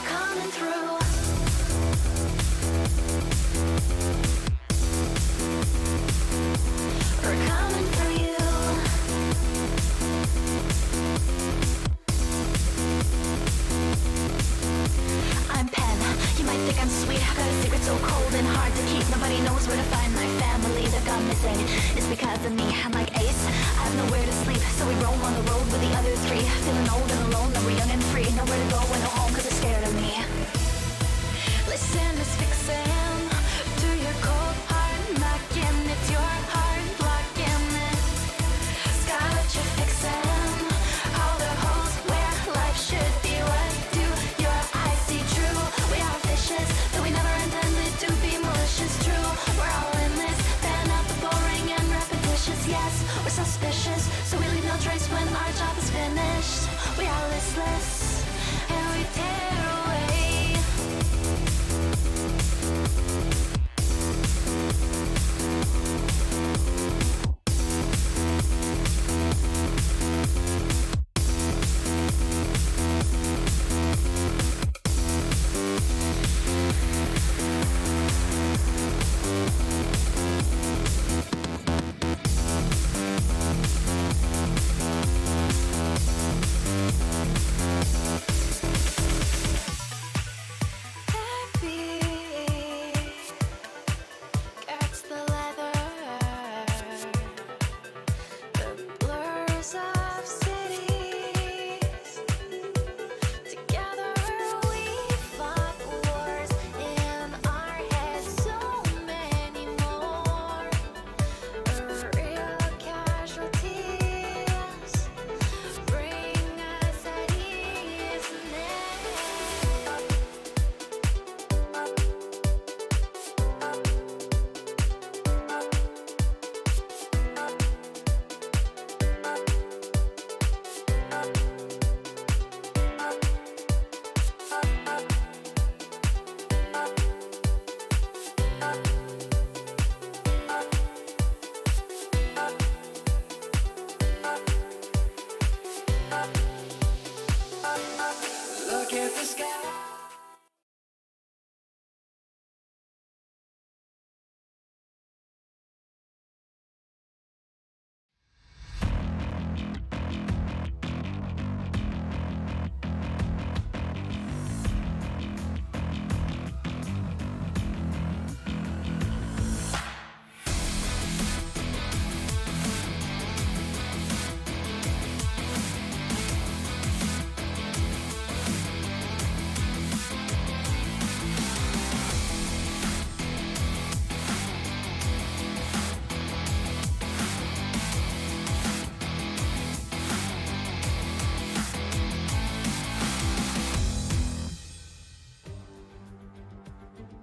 coming through. We're coming for you. I'm Pen. You might think I'm sweet. I got a secret so cold and hard to keep. Nobody knows where to find my family. They've gone missing. It's because of me. I'm like Ace. I have nowhere to sleep, so we roam on the road with the other three. Feeling old and alone, but we're young and free. Nowhere to go and no home, cause they're scared of me. Listen, it's fixing to your cold heart, knocking. It's your heart blocking it. Sky, what you're fixing. All the holes where life should be. What do your eyes see true? We are vicious, though we never intended to be malicious. True, we're all in this. Fan out the boring and repetitious. Yes, we're suspicious, so we leave no trace when our job is finished. We are listless, and we tear away. Look at the sky.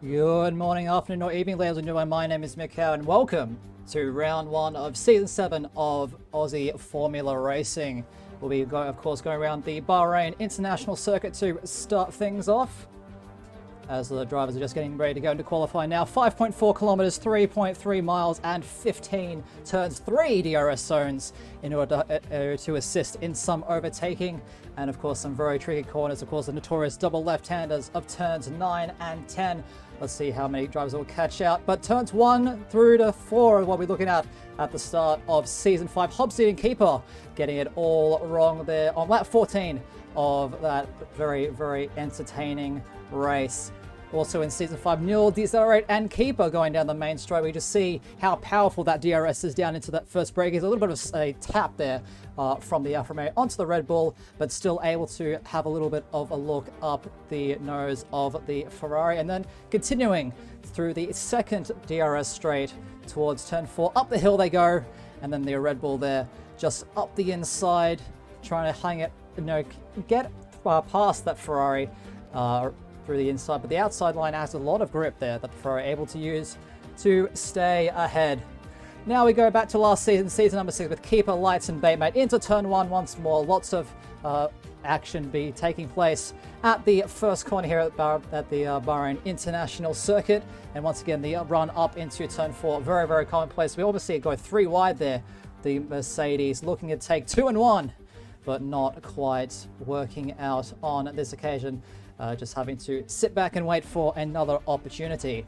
Good morning, afternoon, or evening, ladies and gentlemen. My name is Mikhail, and welcome to round one of season 7 of Aussie Formula Racing. We'll be, of course, going around the Bahrain International Circuit to start things off, as the drivers are just getting ready to go into qualify now. 5.4 kilometers, 3.3 miles, and 15 turns, 3 DRS zones in order to assist in some overtaking, and of course some very tricky corners. Of course, the notorious double left-handers of turns 9 and 10. Let's see how many drivers will catch out. But turns 1 through to 4 are what we're looking at the start of season 5. Hobbs and Keeper getting it all wrong there on lap 14 of that very, very entertaining race. Also in Season 5, Newell, Decelerate and Keeper going down the main straight. We just see how powerful that DRS is down into that first brake. There's a little bit of a tap there from the Alfa Romeo onto the Red Bull, but still able to have a little bit of a look up the nose of the Ferrari. And then continuing through the second DRS straight towards turn 4. Up the hill they go, and then the Red Bull there just up the inside, trying to hang it, get past that Ferrari through the inside, but the outside line has a lot of grip there that the Ferrari are able to use to stay ahead. Now we go back to last season, season number 6, with Keeper, Lights and Baitmate into turn 1 once more. Lots of action be taking place at the first corner here at the Bahrain International Circuit, and once again the run up into turn 4, very, very commonplace. We almost see it go 3 wide there. The Mercedes looking to take 2 and 1, but not quite working out on this occasion. just having to sit back and wait for another opportunity.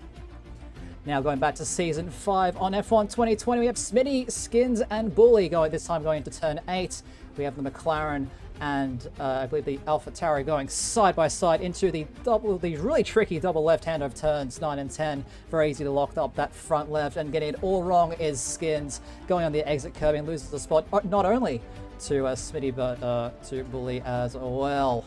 Now going back to Season 5 on F1 2020, we have Smitty, Skins, and Bully this time going into Turn 8. We have the McLaren and I believe the AlphaTauri going side by side into the really tricky double left-hand of turns 9 and 10. Very easy to lock up that front left, and getting it all wrong is Skins going on the exit curb and loses the spot not only to Smitty but to Bully as well.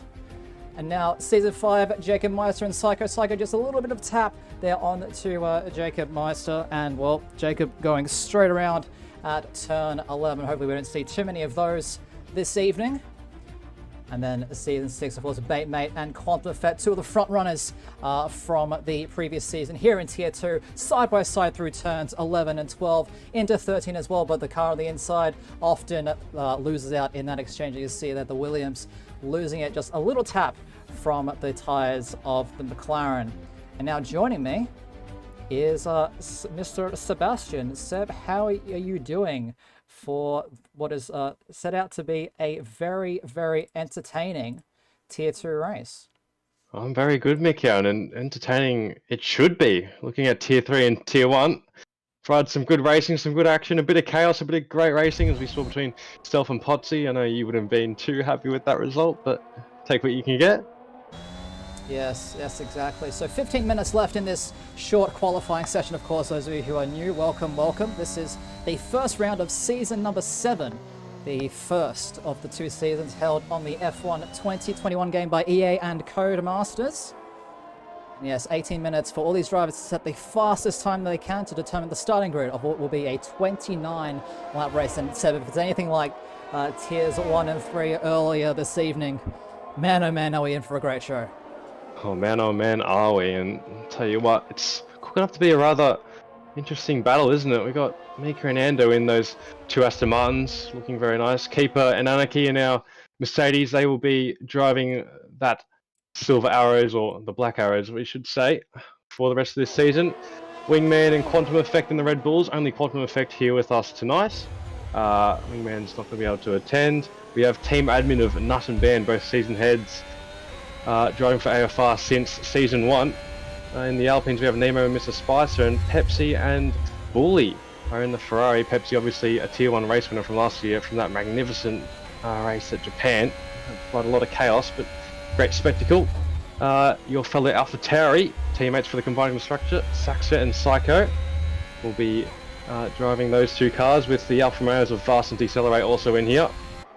And now Season 5, Jacob Meister and Psycho. Psycho just a little bit of tap there on to Jacob Meister, and well, Jacob going straight around at turn 11. Hopefully we don't see too many of those this evening. And then Season 6, of course, Bait Mate and Quantum Effect, two of the front runners from the previous season here in Tier 2, side by side through turns 11 and 12 into 13 as well, but the car on the inside often loses out in that exchange. You see that the Williams losing it just a little tap from the tyres of the McLaren. And now joining me is Mr. Sebastian. Seb, how are you doing for what is set out to be a very, very entertaining Tier 2 race? I'm very good, Mikhail, and entertaining it should be. Looking at Tier 3 and Tier 1, tried some good racing, some good action, a bit of chaos, a bit of great racing, as we saw between Stealth and Potsy. I know you wouldn't have been too happy with that result, but take what you can get. Yes, exactly. So 15 minutes left in this short qualifying session. Of course, those of you who are new, welcome. This is the first round of season number 7, the first of the 2 seasons held on the F1 2021 game by EA and Codemasters. And yes, 18 minutes for all these drivers to set the fastest time they can to determine the starting grid of what will be a 29-lap race. And Seb, if it's anything like Tiers 1 and 3 earlier this evening, man, oh man, are we in for a great show. Oh man, are we? And I'll tell you what, it's cooking up to be a rather interesting battle, isn't it? We got Mika and Ando in those 2 Aston Martins, looking very nice. Keeper and Anarchy in our Mercedes. They will be driving that Silver Arrows, or the Black Arrows, we should say, for the rest of this season. Wingman and Quantum Effect in the Red Bulls. Only Quantum Effect here with us tonight. Wingman's not going to be able to attend. We have Team Admin of Nut and Band, both season heads, driving for AFR since Season 1. In the Alpines we have Nemo and Mr. Spicer, and Pepsi and Bully are in the Ferrari. Pepsi obviously a Tier 1 race winner from last year, from that magnificent race at Japan. Quite a lot of chaos, but great spectacle. Your fellow AlphaTauri teammates for the combined constructor, Saxa and Psycho, will be driving those 2 cars, with the Alfa Romeos of Vast and Decelerate also in here.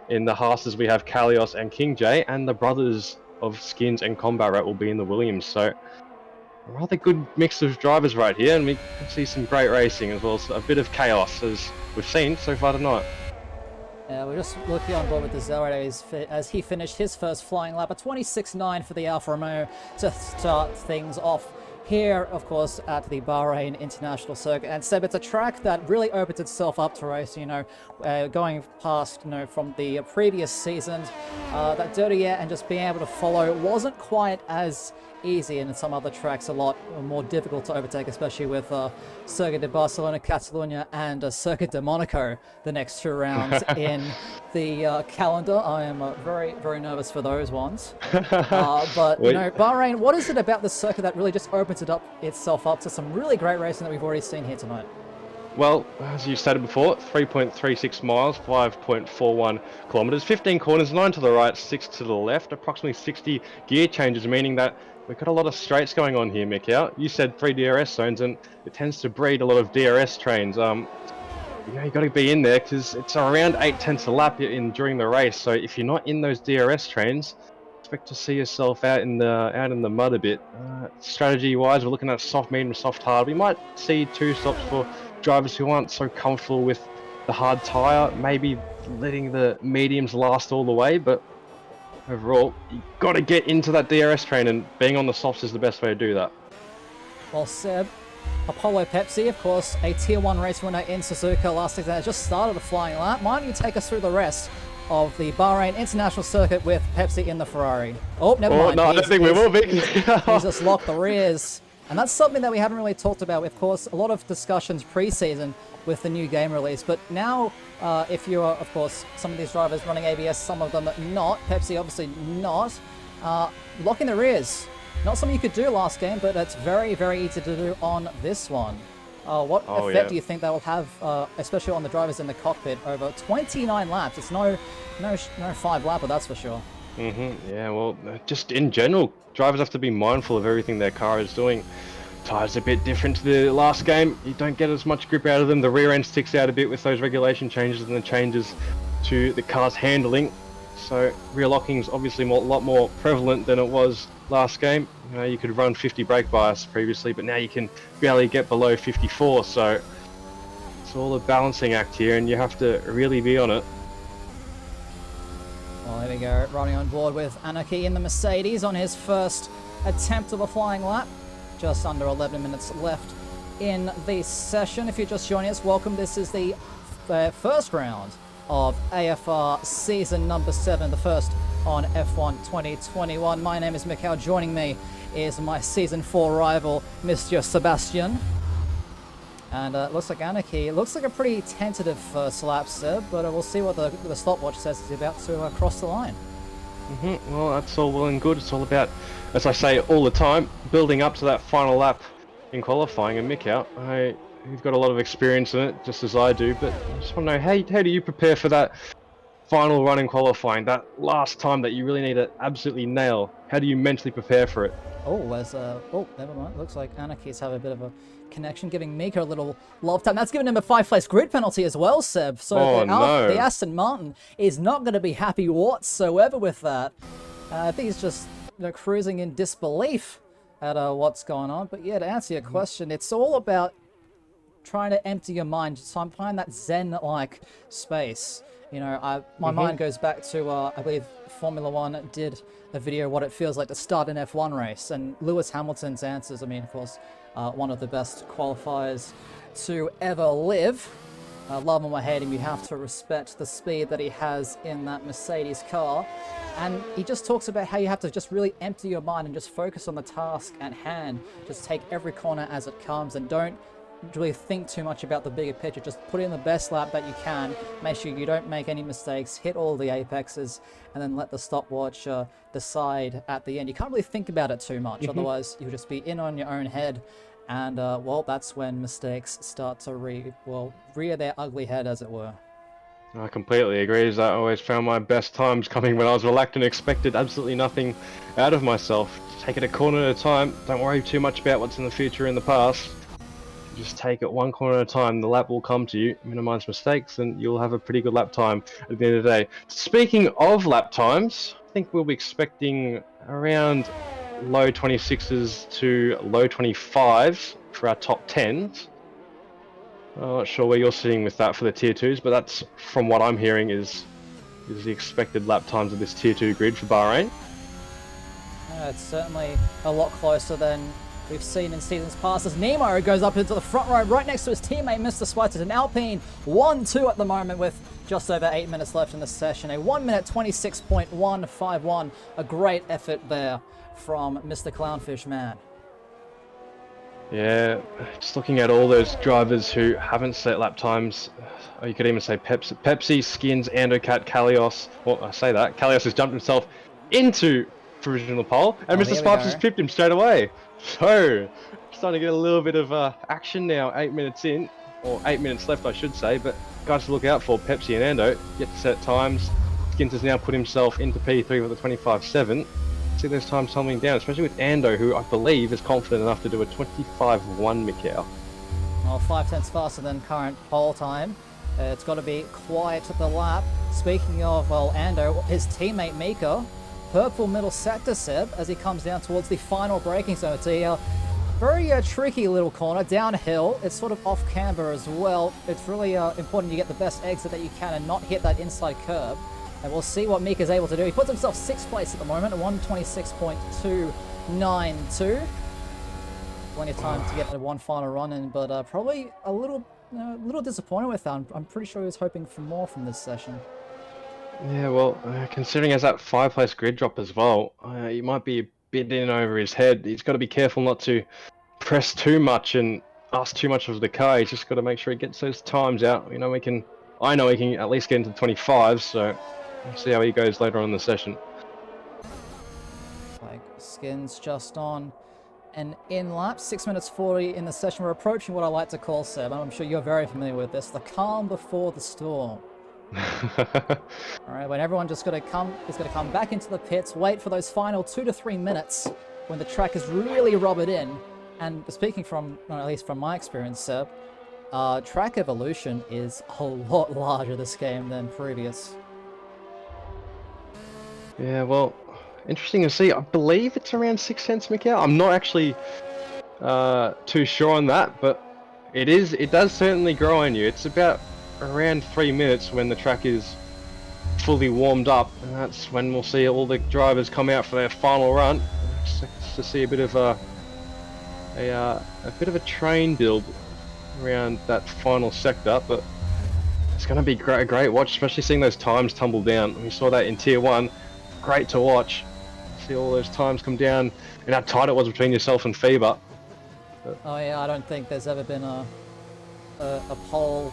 In the Haas's we have Kalios and King J, and the brothers of Skins and Combat Rat will be in the Williams. So a rather good mix of drivers right here, and we can see some great racing as well as a bit of chaos, as we've seen so far tonight. We're just looking on board with the Zelrado as he finished his first flying lap, a 26.9 for the Alfa Romeo to start things off here, of course, at the Bahrain International Circuit. And Seb, it's a track that really opens itself up to race, going past, from the previous seasons, that dirty air, and just being able to follow wasn't quite as easy, and in some other tracks a lot more difficult to overtake, especially with Circuit de Barcelona, Catalunya, and Circuit de Monaco, the next 2 rounds in the calendar. I am very, very nervous for those ones. But Bahrain, what is it about the circuit that really just opens itself up to some really great racing that we've already seen here tonight? Well, as you stated before, 3.36 miles, 5.41 kilometers, 15 corners, 9 to the right, 6 to the left, approximately 60 gear changes, meaning that we've got a lot of straights going on here, Mikhail. You said 3 DRS zones, and it tends to breed a lot of DRS trains. You got to be in there because it's around 8/10 a lap during the race. So if you're not in those DRS trains, expect to see yourself out in the mud a bit. Strategy-wise, we're looking at soft, medium, soft, hard. We might see 2 stops for drivers who aren't so comfortable with the hard tyre, maybe letting the mediums last all the way, but overall, you got to get into that DRS train, and being on the softs is the best way to do that. Well, Seb, Apollo Pepsi, of course, a Tier 1 race winner in Suzuka last season, has just started a flying lap. Why don't you take us through the rest of the Bahrain International Circuit with Pepsi in the Ferrari? Oh, never mind. No, I don't think we will be. He's just locked the rears. And that's something that we haven't really talked about. Of course, a lot of discussions pre-season with the new game release. But now, if you are, of course, some of these drivers running ABS, some of them not. Pepsi obviously not. Locking the rears. Not something you could do last game, but it's very, very easy to do on this one. What effect do you think that will have, especially on the drivers in the cockpit, over 29 laps? It's no 5-lapper, that's for sure. Yeah, well, just in general, drivers have to be mindful of everything their car is doing. Tires a bit different to the last game. You don't get as much grip out of them. The rear end sticks out a bit with those regulation changes and the changes to the car's handling. So rear locking is obviously a lot more prevalent than it was last game. You know, you could run 50 brake bias previously, but now you can barely get below 54. So it's all a balancing act here, and you have to really be on it. Well, there we go, riding on board with Anarchy in the Mercedes on his first attempt of a flying lap. Just under 11 minutes left in the session. If you're just joining us, welcome. This is the first round of AFR season number 7, the first on F1 2021. My name is Mikhail. Joining me is my season 4 rival, Mr. Sebastian. And it looks like Anarchy, it looks like a pretty tentative first lap, Seb, but we'll see what the stopwatch says he's about to cross the line. Well, that's all well and good. It's all about, as I say all the time, building up to that final lap in qualifying. And Mikhail, you've got a lot of experience in it, just as I do, but I just want to know, how do you prepare for that final run in qualifying, that last time that you really need to absolutely nail? How do you mentally prepare for it? Oh, never mind. Looks like Anarchy's have a bit of a connection, giving Mika a little love time. That's given him a 5-place grid penalty as well, Seb. So the Aston Martin is not going to be happy whatsoever with that. I think he's just cruising in disbelief at what's going on. But yeah, to answer your question, it's all about trying to empty your mind. So I'm finding that zen-like space. You know, my mind goes back to, I believe Formula One did a video what it feels like to start an F1 race, and Lewis Hamilton's answers, I mean, of course, one of the best qualifiers to ever live. Love him or hate him, you have to respect the speed that he has in that Mercedes car. And he just talks about how you have to just really empty your mind and just focus on the task at hand. Just take every corner as it comes and don't really think too much about the bigger picture. Just put in the best lap that you can, make sure you don't make any mistakes, hit all the apexes, and then let the stopwatch decide at the end. You can't really think about it too much, otherwise you'll just be in on your own head, and well, that's when mistakes start to rear their ugly head, as it were. I completely agree, as I always found my best times coming when I was relaxed and expected absolutely nothing out of myself. Take it a corner at a time, don't worry too much about what's in the future, in the past. Just take it one corner at a time, the lap will come to you, minimize mistakes, and you'll have a pretty good lap time at the end of the day. Speaking of lap times, I think we'll be expecting around low 26s to low 25s for our top 10s. I'm not sure where you're sitting with that for the tier 2s, but that's, from what I'm hearing, is the expected lap times of this tier 2 grid for Bahrain. It's certainly a lot closer than we've seen in seasons past, as Nemo goes up into the front row right next to his teammate Mr. Sweater. An Alpine 1-2 at the moment with just over 8 minutes left in the session. A 1 minute 26.151. A great effort there from Mr. Clownfish Man. Yeah, just looking at all those drivers who haven't set lap times, or you could even say Pepsi, Skins, Andocat, Kalios. Well, I say that. Kalios has jumped himself into provisional pole, and Mr. Spipes has pipped him straight away. So, starting to get a little bit of action now, 8 minutes in, or 8 minutes left I should say, but guys to look out for, Pepsi and Ando, yet to set times. Skins has now put himself into P3 with a 25.7. See those times tumbling down, especially with Ando, who I believe is confident enough to do a 25.1, Mikhail. Well, 5 tenths faster than current pole time. It's got to be quiet at the lap. Speaking of, well, Ando, his teammate Mika, purple middle sector, Seb, as he comes down towards the final braking zone. It's a very tricky little corner, downhill. It's sort of off camber as well. It's really important you get the best exit that you can and not hit that inside curb. And we'll see what Mika's able to do. He puts himself 6th place at the moment, at 126.292. Plenty of time to get one final run in, but probably a little disappointed with that. I'm pretty sure he was hoping for more from this session. Yeah, well, considering as that 5-place grid drop as well, he might be a bit in over his head. He's got to be careful not to press too much and ask too much of the car. He's just got to make sure he gets those times out. You know, I know he can at least get into 25, so we'll see how he goes later on in the session. Skins just on an in lap, 6 minutes 40 in the session. We're approaching what I like to call, Seb, and I'm sure you're very familiar with this, the calm before the storm. All right, when everyone just is going to come back into the pits, wait for those final 2 to 3 minutes when the track is really rubbered in. And speaking from, well, at least from my experience, Seb, track evolution is a lot larger this game than previous. Yeah, well, interesting to see. I believe it's around 6 cents, Mikhail. I'm not actually too sure on that, but it does certainly grow on you. It's about around 3 minutes when the track is fully warmed up, and that's when we'll see all the drivers come out for their final run. To see a bit of a bit of a train build around that final sector, but it's going to be a great watch, especially seeing those times tumble down. We saw that in Tier 1. Great to watch. See all those times come down and how tight it was between yourself and Fever. Oh yeah, I don't think there's ever been a pole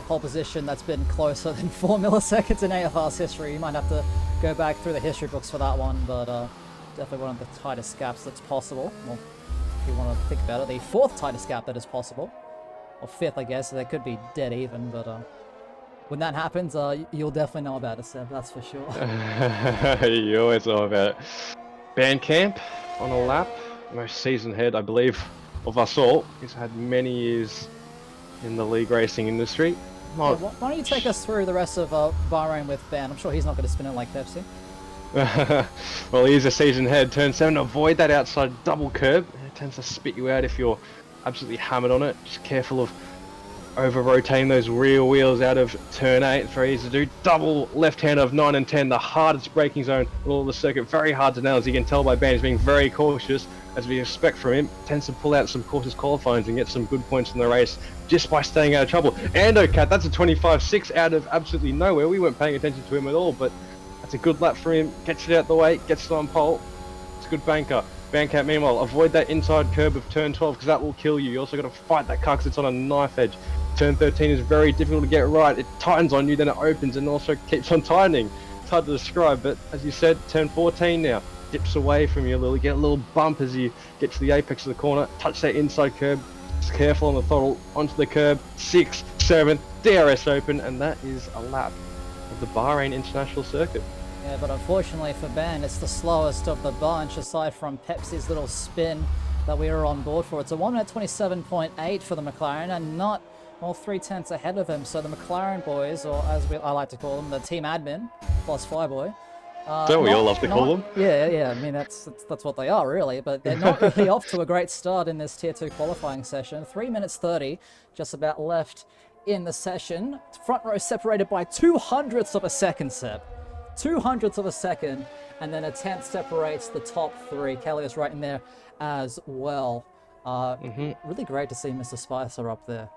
position that's been closer than 4 milliseconds in AFR's history. You might have to go back through the history books for that one, but definitely one of the tightest gaps that's possible. Well, if you want to think about it, the 4th tightest gap that is possible. Or 5th, I guess. They could be dead even, but when that happens, you'll definitely know about it, Seb, that's for sure. You always know about it. Bandcamp on a lap. Most seasoned head, I believe, of us all. He's had many years in the league racing industry. Yeah, why don't you take us through the rest of Bahrain with Ben? I'm sure he's not going to spin it like Pepsi. Well, he is a seasoned head. Turn 7, avoid that outside double curb. It tends to spit you out if you're absolutely hammered on it. Just careful of over rotating those rear wheels out of turn 8. It's very easy to do. Double left hand of 9 and 10, the hardest braking zone in all the circuit. Very hard to nail, as you can tell by Ben. He's being very cautious, as we expect from him. Tends to pull out some cautious qualifying and get some good points in the race just by staying out of trouble. Cat, that's a 25.6 out of absolutely nowhere. We weren't paying attention to him at all, but that's a good lap for him. Gets it out the way, gets it on pole. It's a good banker. Bandcamp, meanwhile, avoid that inside curb of turn 12 because that will kill you. You also got to fight that car because it's on a knife edge. Turn 13 is very difficult to get right. It tightens on you, then it opens and also keeps on tightening. It's hard to describe, but as you said, turn 14 now. Dips away from you a little, get a little bump as you get to the apex of the corner, touch that inside curb. Just careful on the throttle, onto the curb. 6, 7, DRS open, and that is a lap of the Bahrain International Circuit. Yeah, but unfortunately for Ben, it's the slowest of the bunch, aside from Pepsi's little spin that we were on board for. It's a 1 minute 27.8 for the McLaren, and not, well, 3/10 ahead of him. So the McLaren boys, or as I like to call them, the team admin plus Flyboy. Don't we all love to call them? Yeah. I mean, that's what they are, really. But they're not really off to a great start in this Tier 2 qualifying session. 3 minutes 30, just about left in the session. Front row separated by 200ths of a second, Seb. 200ths of a second, and then a 10th separates the top 3. Kelly is right in there as well. Really great to see Mr. Spicer up there.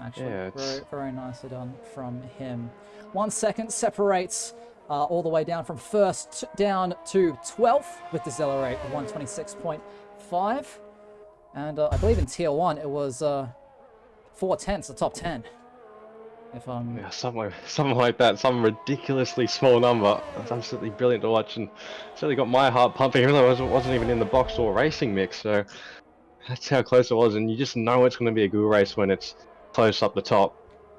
Actually, yeah, very, very nicely done from him. 1 second separates all the way down from 1st down to 12th with the Decelerate 126.5. And I believe in Tier 1 it was 4/10, the top 10. If I'm... Yeah, something like that, some ridiculously small number. It's absolutely brilliant to watch, and certainly got my heart pumping, even though it wasn't even in the box or racing mix. So that's how close it was, and you just know it's going to be a good race when it's close up the top.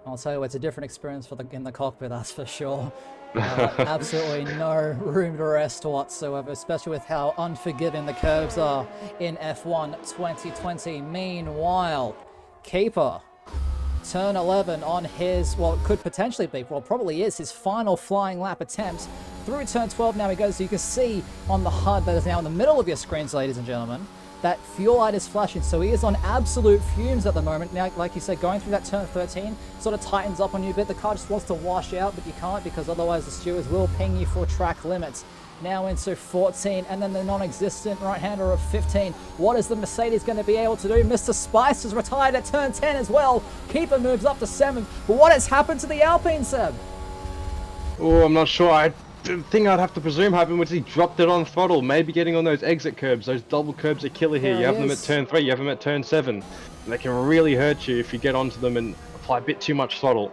I'll tell you, it's a different experience in the cockpit, that's for sure. Absolutely no room to rest whatsoever, especially with how unforgiving the curves are in F1 2020. Meanwhile, Keeper, turn 11 on his, well, it could potentially be, well, probably is his final flying lap attempt. Through turn 12 now he goes, so you can see on the HUD that is now in the middle of your screens, ladies and gentlemen, that fuel light is flashing, so he is on absolute fumes at the moment. Now, like you said, going through that turn 13 sort of tightens up on you a bit. The car just wants to wash out, but you can't, because otherwise the stewards will ping you for track limits. Now into 14, and then the non-existent right-hander of 15. What is the Mercedes going to be able to do? Mr. Spice is retired at turn 10 as well. Keeper moves up to 7th. But what has happened to the Alpine, Seb? Oh, I'm not sure. The thing I'd have to presume happened was he dropped it on throttle, maybe getting on those exit curbs. Those double curbs are killer here. You have them at turn 3, you have them at turn 7. And they can really hurt you if you get onto them and apply a bit too much throttle.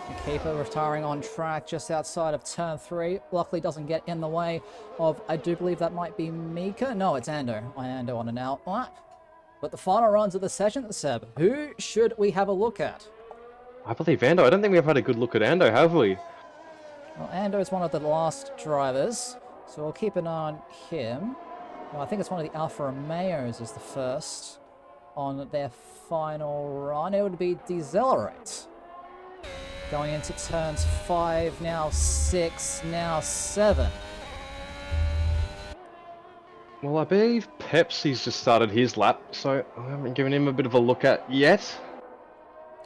The keeper retiring on track just outside of turn 3. Luckily doesn't get in the way of, I do believe that might be Mika. No, it's Ando. Ando on an out lap. But the final runs of the session, Seb, who should we have a look at? I believe Ando. I don't think we've had a good look at Ando, have we? Well, Ando is one of the last drivers, so we'll keep an eye on him. Well, I think it's one of the Alfa Romeos is the first on their final run. It would be Decelerate. Going into turns 5, now 6, now 7. Well, I believe Pepsi's just started his lap, so I haven't given him a bit of a look at yet.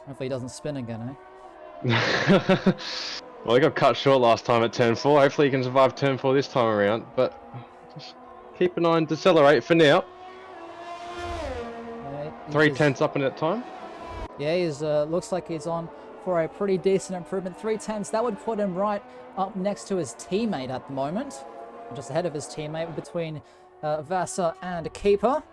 Hopefully he doesn't spin again, Well, he got cut short last time at turn 4. Hopefully he can survive turn 4 this time around, but just keep an eye on Decelerate for now. eh? 3/10 up in that time. Yeah, he's looks like he's on for a pretty decent improvement. 3/10. That would put him right up next to his teammate at the moment. Just ahead of his teammate between Vasa and Keeper.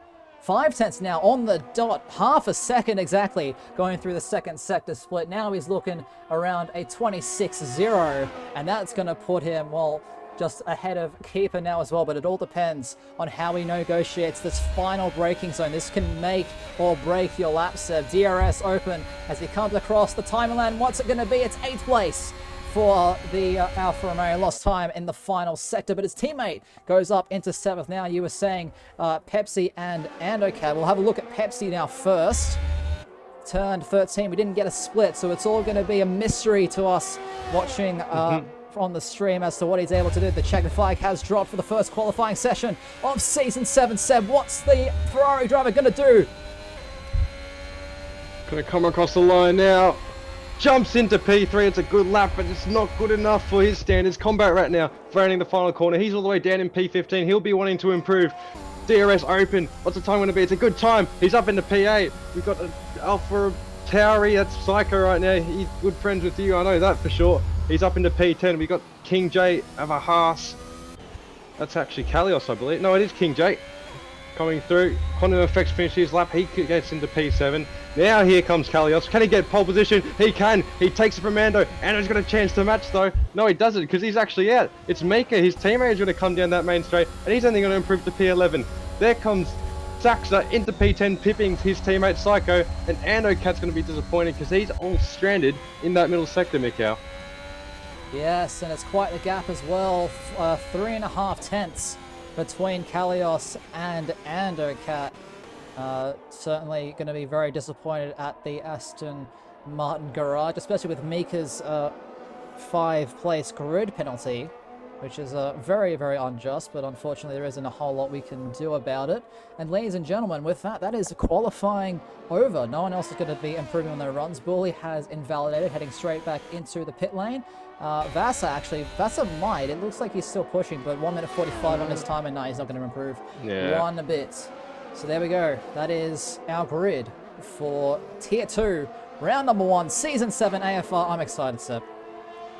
5/10 now on the dot. Half a second exactly going through the second sector split. Now he's looking around a 26-0. And that's going to put him, well, just ahead of Keeper now as well, but it all depends on how he negotiates this final braking zone. This can make or break your lap, Seb. DRS open as he comes across the timeline. What's it going to be? It's 8th place for the Alfa Romeo. Lost time in the final sector, but his teammate goes up into 7th. Now you were saying Pepsi and Andocab. We'll have a look at Pepsi now first. Turned 13. We didn't get a split, so it's all going to be a mystery to us watching on the stream as to what he's able to do. The checkered flag has dropped for the first qualifying session of Season 7. Seb, what's the Ferrari driver going to do? Gonna come across the line now. Jumps into P3. It's a good lap, but it's not good enough for his standards. Combat right now, rounding the final corner. He's all the way down in P15. He'll be wanting to improve. DRS open. What's the time going to be? It's a good time. He's up into P8. We've got an Alpha Tauri. That's Psycho right now. He's good friends with you. I know that for sure. He's up into P10. We've got King J of a Haas. That's actually Kalios, I believe. No, it is King J. Coming through. Quantum Effects finishes his lap. He gets into P7. Now here comes Kalios. Can he get pole position? He can. He takes it from Ando. Ando's got a chance to match though. No, he doesn't because he's actually out. It's Mika. His teammate is going to come down that main straight and he's only going to improve to P11. There comes Saxa into P10, pipping his teammate Psycho, and Ando Cat's going to be disappointed because he's all stranded in that middle sector, Mikau. Yes, and it's quite the gap as well. 3.5 tenths between Kalios and Andocat. Certainly going to be very disappointed at the Aston Martin garage, especially with Mika's 5-place grid penalty, which is very, very unjust, but unfortunately there isn't a whole lot we can do about it. And ladies and gentlemen, with that, that is qualifying over. No one else is going to be improving on their runs. Bully has invalidated, heading straight back into the pit lane. Vasa might. It looks like he's still pushing, but 1 minute 45 on his time, and no, he's not going to improve one bit. So there we go. That is our grid for Tier 2, round number 1, Season 7 AFR. I'm excited, Seb.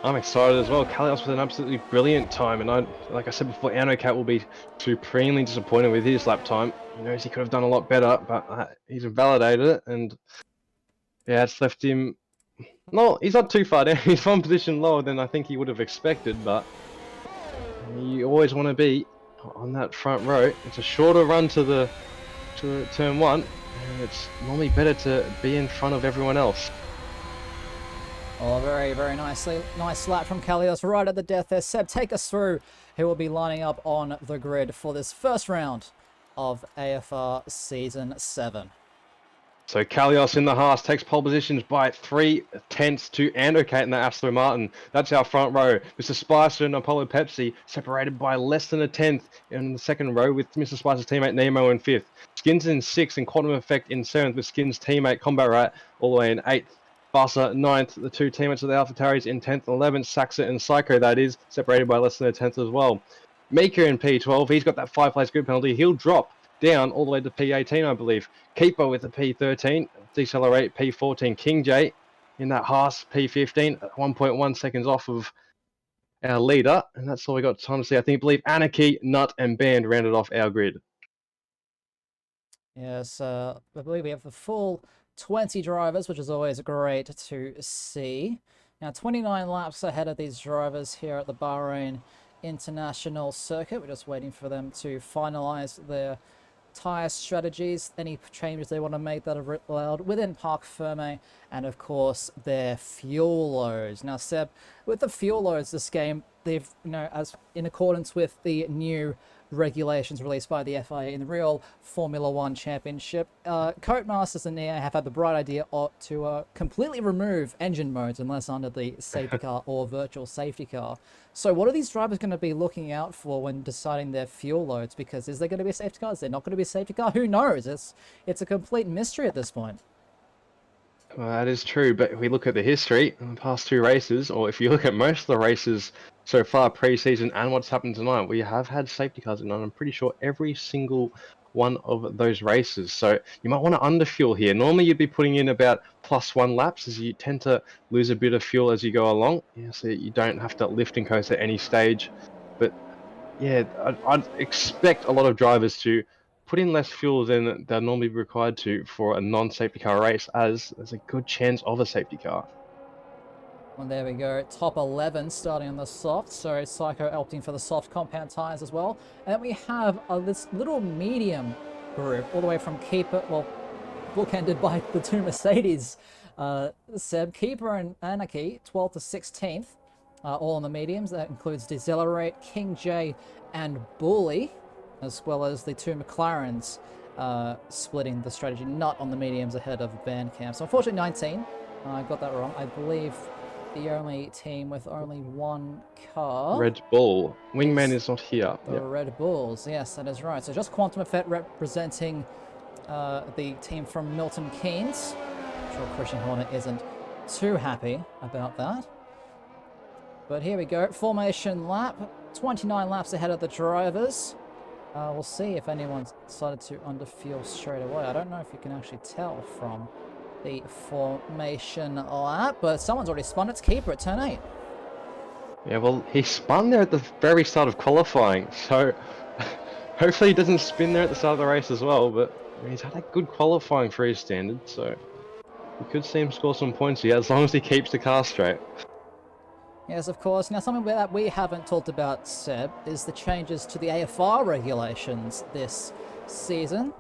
I'm excited as well. Kalios with an absolutely brilliant time, and like I said before, Anocat will be supremely disappointed with his lap time. He knows he could have done a lot better, but he's invalidated it, and yeah, it's left him. No, he's not too far down. He's one position lower than I think he would have expected, but you always want to be on that front row. It's a shorter run to turn 1, and it's normally better to be in front of everyone else. Oh, very, very nicely. Nice lap from Kalios right at the death there. Seb, take us through who will be lining up on the grid for this first round of AFR Season 7. So Kalios in the Haas takes pole positions by 3 tenths to Andocat in the Aston Martin. That's our front row. Mr. Spicer and Apollo Pepsi separated by less than a tenth in the second row, with Mr. Spicer's teammate Nemo in 5th. Skins in 6th and Quantum Effect in 7th, with Skins' teammate Combat Rat all the way in 8th. Vasa 9th, the 2 teammates of the Alpha Tauris in 10th and 11th, Saxa and Psycho, that is, separated by less than a tenth as well. Maker in P12, he's got that 5-place grid penalty. He'll drop down all the way to P18, I believe. Keeper with the P13, Decelerate P14. King J in that Haas P15, 1.1 seconds off of our leader, and that's all we got time to see. I believe Anarchy, Nut, and Band rounded off our grid. Yes, I believe we have the full 20 drivers, which is always great to see. Now 29 laps ahead of these drivers here at the Bahrain International Circuit. We're just waiting for them to finalize their tyre strategies, any changes they want to make that are allowed within Parc Ferme, and of course their fuel loads. Now Seb, with the fuel loads this game, they've, as in accordance with the new regulations released by the FIA in the real Formula One Championship, Codemasters and EA have had the bright idea to completely remove engine modes unless under the safety car or virtual safety car. So what are these drivers going to be looking out for when deciding their fuel loads? Because is there going to be a safety car? Is there not going to be a safety car? Who knows? It's a complete mystery at this point. Well, that is true, but if we look at the history in the past 2 races, or if you look at most of the races so far pre-season and what's happened tonight, we have had safety cars in, and I'm pretty sure every single one of those races. So you might want to underfuel here. Normally you'd be putting in about +1 laps, as you tend to lose a bit of fuel as you go along, so you don't have to lift and coast at any stage. But yeah, I'd expect a lot of drivers to put in less fuel than they're normally required to for a non-safety car race, as there's a good chance of a safety car. Well, there we go. Top 11 starting on the soft. So Psycho opting for the soft compound tires as well. And then we have this little medium group all the way from Keeper, well, bookended by the two Mercedes. Seb, Keeper and Anarchy, 12th to 16th, all on the mediums. That includes Decelerate, King J, and Bully, as well as the two McLarens splitting the strategy, not on the mediums ahead of Bandcamp. So unfortunately 19, I got that wrong. I believe the only team with only one car. Red Bull. Wingman is not here. The Red Bulls, yes, that is right. So just Quantum Effect representing the team from Milton Keynes. I'm sure Christian Horner isn't too happy about that. But here we go. Formation lap. 29 laps ahead of the drivers. We'll see if anyone's decided to underfuel straight away. I don't know if you can actually tell from the formation lap, but someone's already spun. It's Keeper at turn 8. Yeah, well, he spun there at the very start of qualifying, so hopefully he doesn't spin there at the start of the race as well, but he's had a good qualifying for his standard, so we could see him score some points here as long as he keeps the car straight. Yes, of course. Now, something that we haven't talked about, Seb, is the changes to the AFR regulations this season.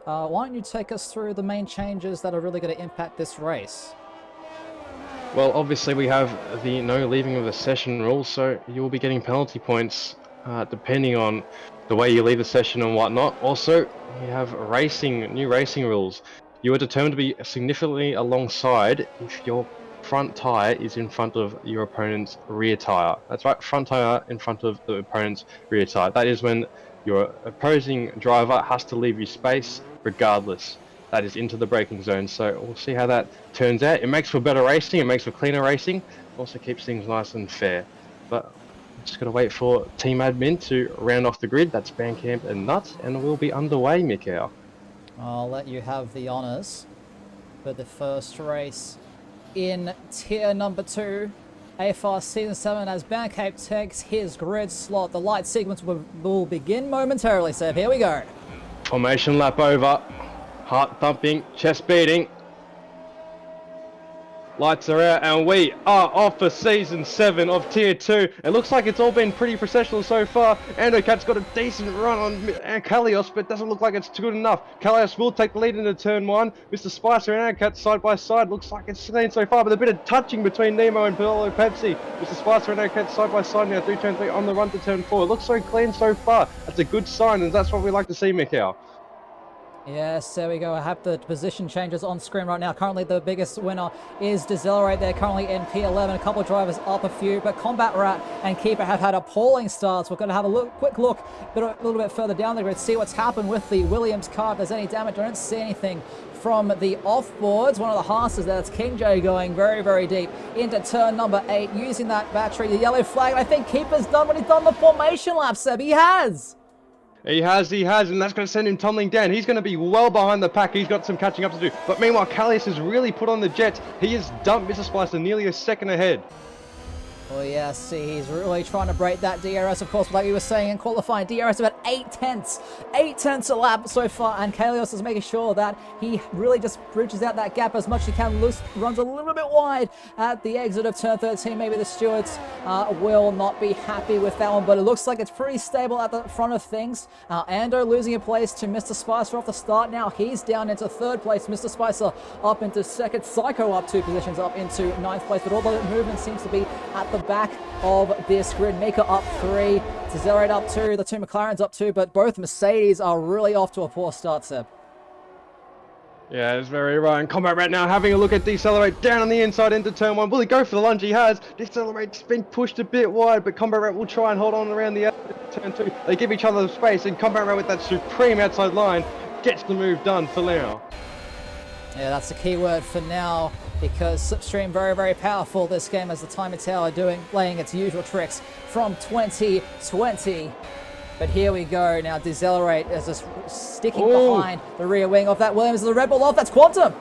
Why don't you take us through the main changes that are really going to impact this race? Well, obviously we have the no leaving of the session rule, so you will be getting penalty points depending on the way you leave the session and whatnot. Also, you have new racing rules. You are determined to be significantly alongside if your front tyre is in front of your opponent's rear tyre. That's right, front tyre in front of the opponent's rear tyre. That is when your opposing driver has to leave you space regardless. That is into the braking zone, so we'll see how that turns out. It makes for better racing, it makes for cleaner racing, also keeps things nice and fair. But just gotta wait for team admin to round off the grid. That's Bandcamp and Nut, and we'll be underway, Mikhail. I'll let you have the honours for the first race in tier number 2, AFR Season 7, as Bandcamp takes his grid slot. The light sequence will begin momentarily, so here we go. Formation lap over. Heart thumping, chest beating. Lights are out and we are off for Season 7 of Tier 2. It looks like it's all been pretty processional so far. Andocat's got a decent run on Kalios, but it doesn't look like it's good enough. Kalios will take the lead into turn 1. Mr. Spicer and Andocat side by side. Looks like it's clean so far, but a bit of touching between Nemo and Paolo Pepsi. Mr. Spicer and Andocat side by side now through turn 3 on the run to turn 4. It looks so clean so far. That's a good sign, and that's what we like to see, Mikhail. Yes, there we go. I have the position changes on screen right now. Currently, the biggest winner is Decelerate. They're currently in P11. A couple of drivers up a few, but Combat Rat and Keeper have had appalling starts. We're going to have a quick look a little bit further down the grid, see what's happened with the Williams car. If there's any damage, I don't see anything from the offboards. One of the Haas's there, that's King J going very, very deep into turn number 8, using that battery, the yellow flag. I think Keeper's done what he's done the formation lap, Seb. He has. He has, and that's going to send him tumbling down. He's going to be well behind the pack. He's got some catching up to do. But meanwhile, Kalios has really put on the jets. He has dumped Mr. Spicer nearly a second ahead. Oh yeah, see, he's really trying to break that DRS, of course, like we were saying in qualifying. DRS about 8 tenths a lap so far, and Kalios is making sure that he really just bridges out that gap as much as he can. Runs a little bit wide at the exit of turn 13. Maybe the stewards will not be happy with that one, but it looks like it's pretty stable at the front of things. Ando losing a place to Mr. Spicer off the start. Now he's down into third place. Mr. Spicer up into second. Psycho up 2 positions up into ninth place, but all the movement seems to be at the back of this grid. Mika up 3, Decelerate up 2, the 2 McLarens up 2, but both Mercedes are really off to a poor start, Seb. Yeah, it's very right. And Combat right now having a look at Decelerate down on the inside into turn 1. Will he go for the lunge? He has. Decelerate's been pushed a bit wide, but Combat Rat will try and hold on around the turn 2. They give each other space, and Combat Rat with that supreme outside line gets the move done for now. Yeah, that's the key word for now, because Slipstream very, very powerful this game as the Timer Tower playing its usual tricks from 2020. But here we go. Now Decelerate is just sticking behind the rear wing of that Williams. The Red Bull off. That's Quantum.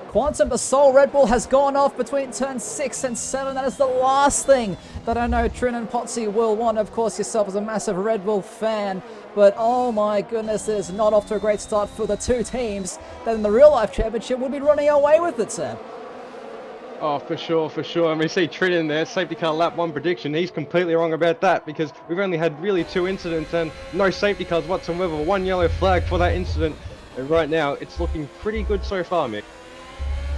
Quantum, the sole Red Bull, has gone off between turn 6 and 7. That is the last thing that I know Trin and Potsy will want. Of course, yourself as a massive Red Bull fan. But oh my goodness, it is not off to a great start for the 2 teams that in the real life championship would be running away with it, Sam. Oh, for sure, for sure. And we see Trin in there, safety car lap 1 prediction. He's completely wrong about that because we've only had really 2 incidents and no safety cars whatsoever. 1 yellow flag for that incident. And right now, it's looking pretty good so far, Mick.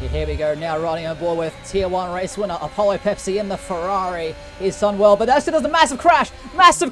Here we go, now riding on board with Tier 1 race winner Apollo Pepsi in the Ferrari. He's done well, but actually there's a massive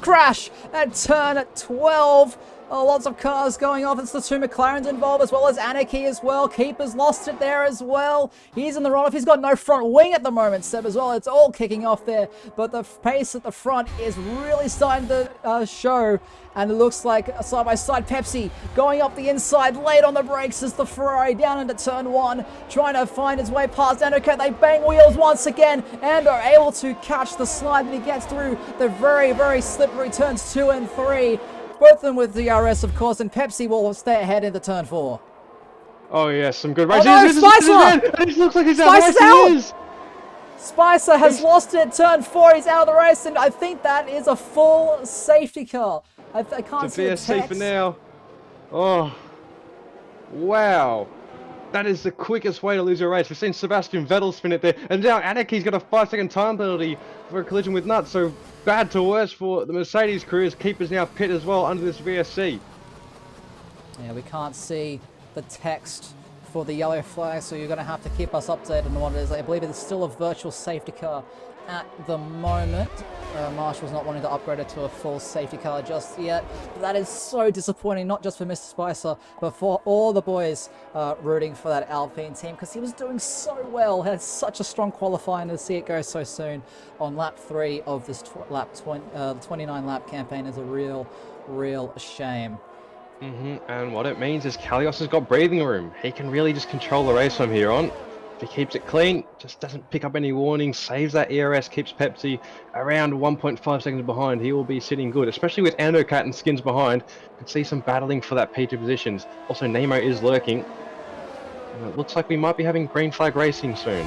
crash at turn 12. Lots of cars going off. It's the 2 McLarens involved as well as Anarchy as well. Keeper's lost it there as well. He's in the runoff. He's got no front wing at the moment, Seb, as well. It's all kicking off there, but the pace at the front is really starting to show. And it looks like a side-by-side Pepsi going up the inside, late on the brakes as the Ferrari down into turn 1, trying to find his way past Andocat. They bang wheels once again and are able to catch the slide that he gets through the very, very slippery turns 2 and 3. Both of them with DRS, of course, and Pepsi will stay ahead into turn 4. Oh, yeah, some good racing. Oh, no, Spicer! It looks like he's Spicer's out. He out! is. Spicer has lost it at turn 4. He's out of the race, and I think that is a full safety car. I can't see the text. For now. Oh, wow. That is the quickest way to lose a race. We've seen Sebastian Vettel spin it there. And now Anarchy's got a 5-second time penalty for a collision with Nuts. So bad to worse for the Mercedes crew as Keeper's now pit as well under this VSC. Yeah, we can't see the text for the yellow flag, so you're going to have to keep us updated on what it is. I believe it's still a virtual safety car at the moment. Marshall's not wanting to upgrade it to a full safety car just yet. That is so disappointing, not just for Mr. Spicer, but for all the boys rooting for that Alpine team, because he was doing so well, had such a strong qualifying. To see it go so soon on lap 3 of this 29 lap campaign is a real shame. And what it means is Kalios has got breathing room. He can really just control the race from here on. If he keeps it clean, just doesn't pick up any warnings, saves that ERS, keeps Pepsi around 1.5 seconds behind, he will be sitting good, especially with Andocat and Skins behind. Could see some battling for that P2 positions. Also, Nemo is lurking. And it looks like we might be having green flag racing soon.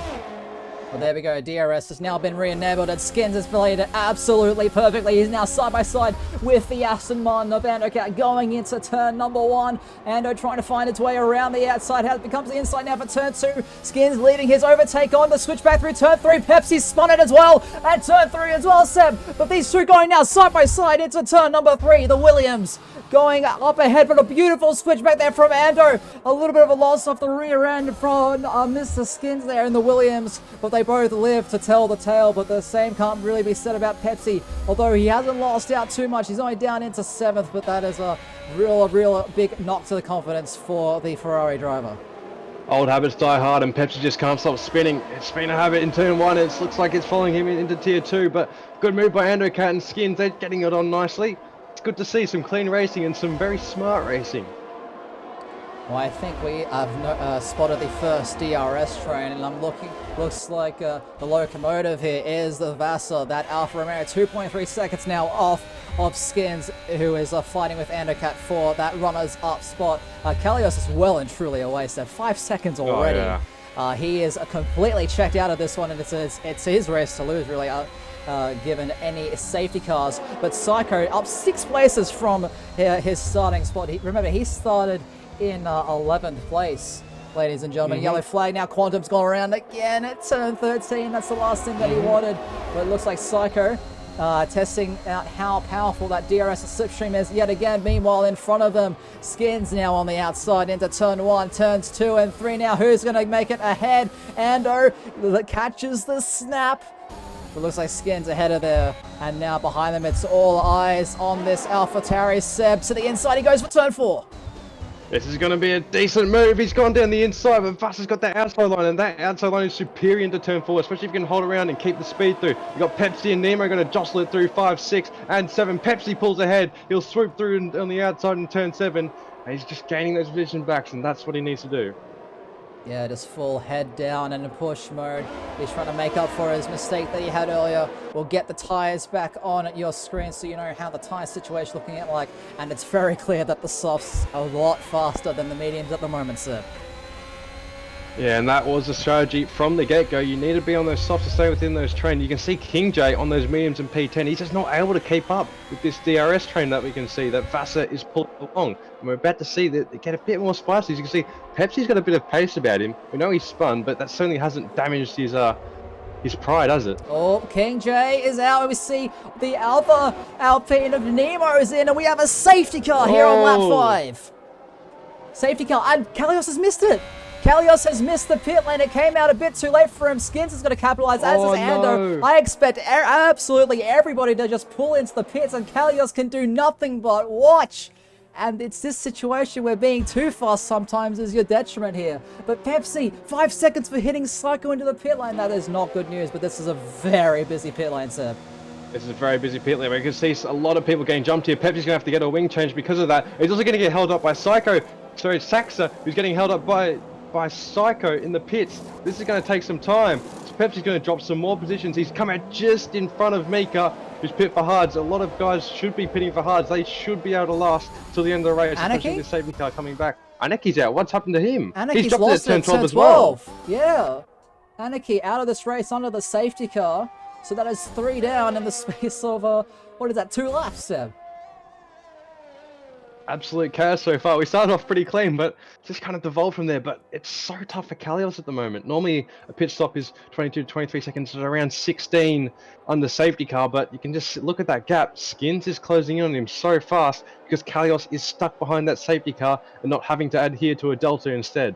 Well, there we go. DRS has now been re-enabled and Skins has played it absolutely perfectly. He's now side by side with the Aston Martin of Andocat going into turn number 1. Ando trying to find its way around the outside. Has becomes the inside now for turn 2. Skins leading his overtake on the switch back through turn 3. Pepsi spun it as well at turn 3 as well, Seb. But these two going now side by side into turn number 3. The Williams going up ahead, but a beautiful switch back there from Ando. A little bit of a loss off the rear end from Mr. Skins there in the Williams, but they both live to tell the tale. But the same can't really be said about Pepsi, although he hasn't lost out too much. He's only down into 7th, but that is a real big knock to the confidence for the Ferrari driver. Old habits die hard, and Pepsi just can't stop spinning. It's been a habit in turn 1. It looks like it's following him into tier 2, but good move by Andocat and Skins. They're getting it on nicely. It's good to see some clean racing and some very smart racing. Well, I think we have spotted the first DRS train, and I'm looks like the locomotive here is the Vasa, that Alfa Romeo, 2.3 seconds now off of Skins, who is fighting with Andocat for that runners up spot. Kalios is well and truly away, so 5 seconds already. Oh, yeah. He is completely checked out of this one, and it's his race to lose, really, given any safety cars. But Psycho up 6 places from his starting spot. Remember, he started in 11th place. Ladies and gentlemen, yellow flag now. Quantum's gone around again at turn 13. That's the last thing that he wanted. But it looks like Psycho testing out how powerful that DRS slipstream is yet again. Meanwhile, in front of them, Skins now on the outside into turn 1, turns 2 and 3 now. Who's going to make it ahead? Ando that catches the snap. It looks like Skins ahead of there. And now behind them, it's all eyes on this AlphaTauri. Seb to the inside. He goes for turn 4. This is going to be a decent move. He's gone down the inside, but Vasa's got that outside line, and that outside line is superior into turn 4, especially if you can hold around and keep the speed through. You've got Pepsi and Nemo going to jostle it through 5, 6, and 7. Pepsi pulls ahead. He'll swoop through on the outside in turn 7, and he's just gaining those vision backs, and that's what he needs to do. Yeah, just full head down and in push mode. He's trying to make up for his mistake that he had earlier. We'll get the tyres back on your screen so you know how the tyre situation is looking at like. And it's very clear that the softs are a lot faster than the mediums at the moment, sir. Yeah, and that was the strategy from the get-go. You need to be on those softs to stay within those trains. You can see King J on those mediums and P10. He's just not able to keep up with this DRS train that we can see that Vasa is pulling along. And we're about to see that they get a bit more spicy. As you can see, Pepsi's got a bit of pace about him. We know he's spun, but that certainly hasn't damaged his pride, has it? Oh, King J is out. We see the Alpha Alpine of Nemo is in, and we have a safety car here on lap 5. Safety car, and Kalios has missed it. Kalios has missed the pit lane. It came out a bit too late for him. Skins is going to capitalize, as is Ando. I expect absolutely everybody to just pull into the pits, and Kalios can do nothing but watch. And it's this situation where being too fast sometimes is your detriment here. But Pepsi, 5 seconds for hitting Psycho into the pit lane. That is not good news, but this is a very busy pit lane, sir. This is a very busy pit lane. We can see a lot of people getting jumped here. Pepsi's going to have to get a wing change because of that. He's also going to get held up by Psycho. Sorry, Saxa, who's getting held up by Psycho in the pits. This is going to take some time. So Pepsi's going to drop some more positions. He's come out just in front of Mika, who's pit for hards. A lot of guys should be pitting for hards. They should be able to last till the end of the race, especially the safety car coming back. Aneki's out. What's happened to him? He's dropped lost it at turn 12 as well. Yeah. Aneki out of this race under the safety car. So that is 3 down in the space of, what is that, 2 laps, Seb? Absolute chaos so far. We started off pretty clean, but just kind of devolved from there. But it's so tough for Kalios at the moment. Normally, a pit stop is 22 to 23 seconds at around 16 on the safety car, but you can just look at that gap. Skins is closing in on him so fast because Kalios is stuck behind that safety car and not having to adhere to a delta instead.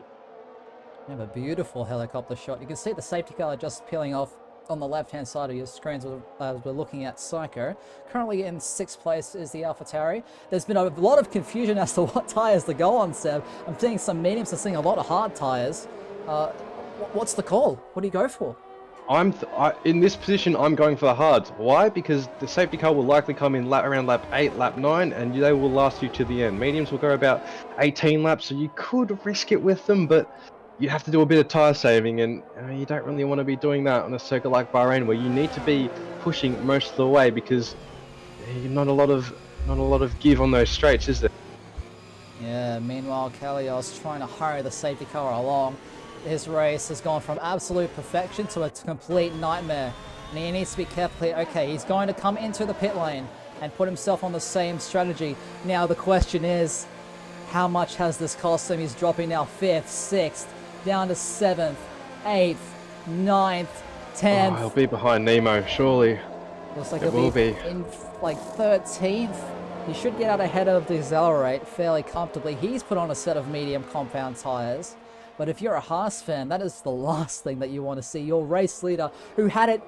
We have a beautiful helicopter shot. You can see the safety car just peeling off on the left-hand side of your screens as we're looking at Psycho. Currently in 6th place is the AlphaTauri. There's been a lot of confusion as to what tyres to go on, Seb. I'm seeing some mediums, I'm seeing a lot of hard tyres. What's the call? What do you go for? In this position, I'm going for the hards. Why? Because the safety car will likely come in around lap 8, lap 9, and they will last you to the end. Mediums will go about 18 laps, so you could risk it with them, but you have to do a bit of tyre saving, and you don't really want to be doing that on a circuit like Bahrain, where you need to be pushing most of the way because not a lot of give on those straights, is there? Yeah. Meanwhile, Kalios trying to hurry the safety car along. His race has gone from absolute perfection to a complete nightmare, and he needs to be careful here. Okay, he's going to come into the pit lane and put himself on the same strategy. Now the question is, how much has this cost him? He's dropping now 5th, 6th. Down to 7th, 8th, 9th, 10th. Oh, he'll be behind Nemo, surely. Looks like he'll be in like 13th. He should get out ahead of the Accelerate fairly comfortably. He's put on a set of medium compound tyres. But if you're a Haas fan, that is the last thing that you want to see. Your race leader, who had it,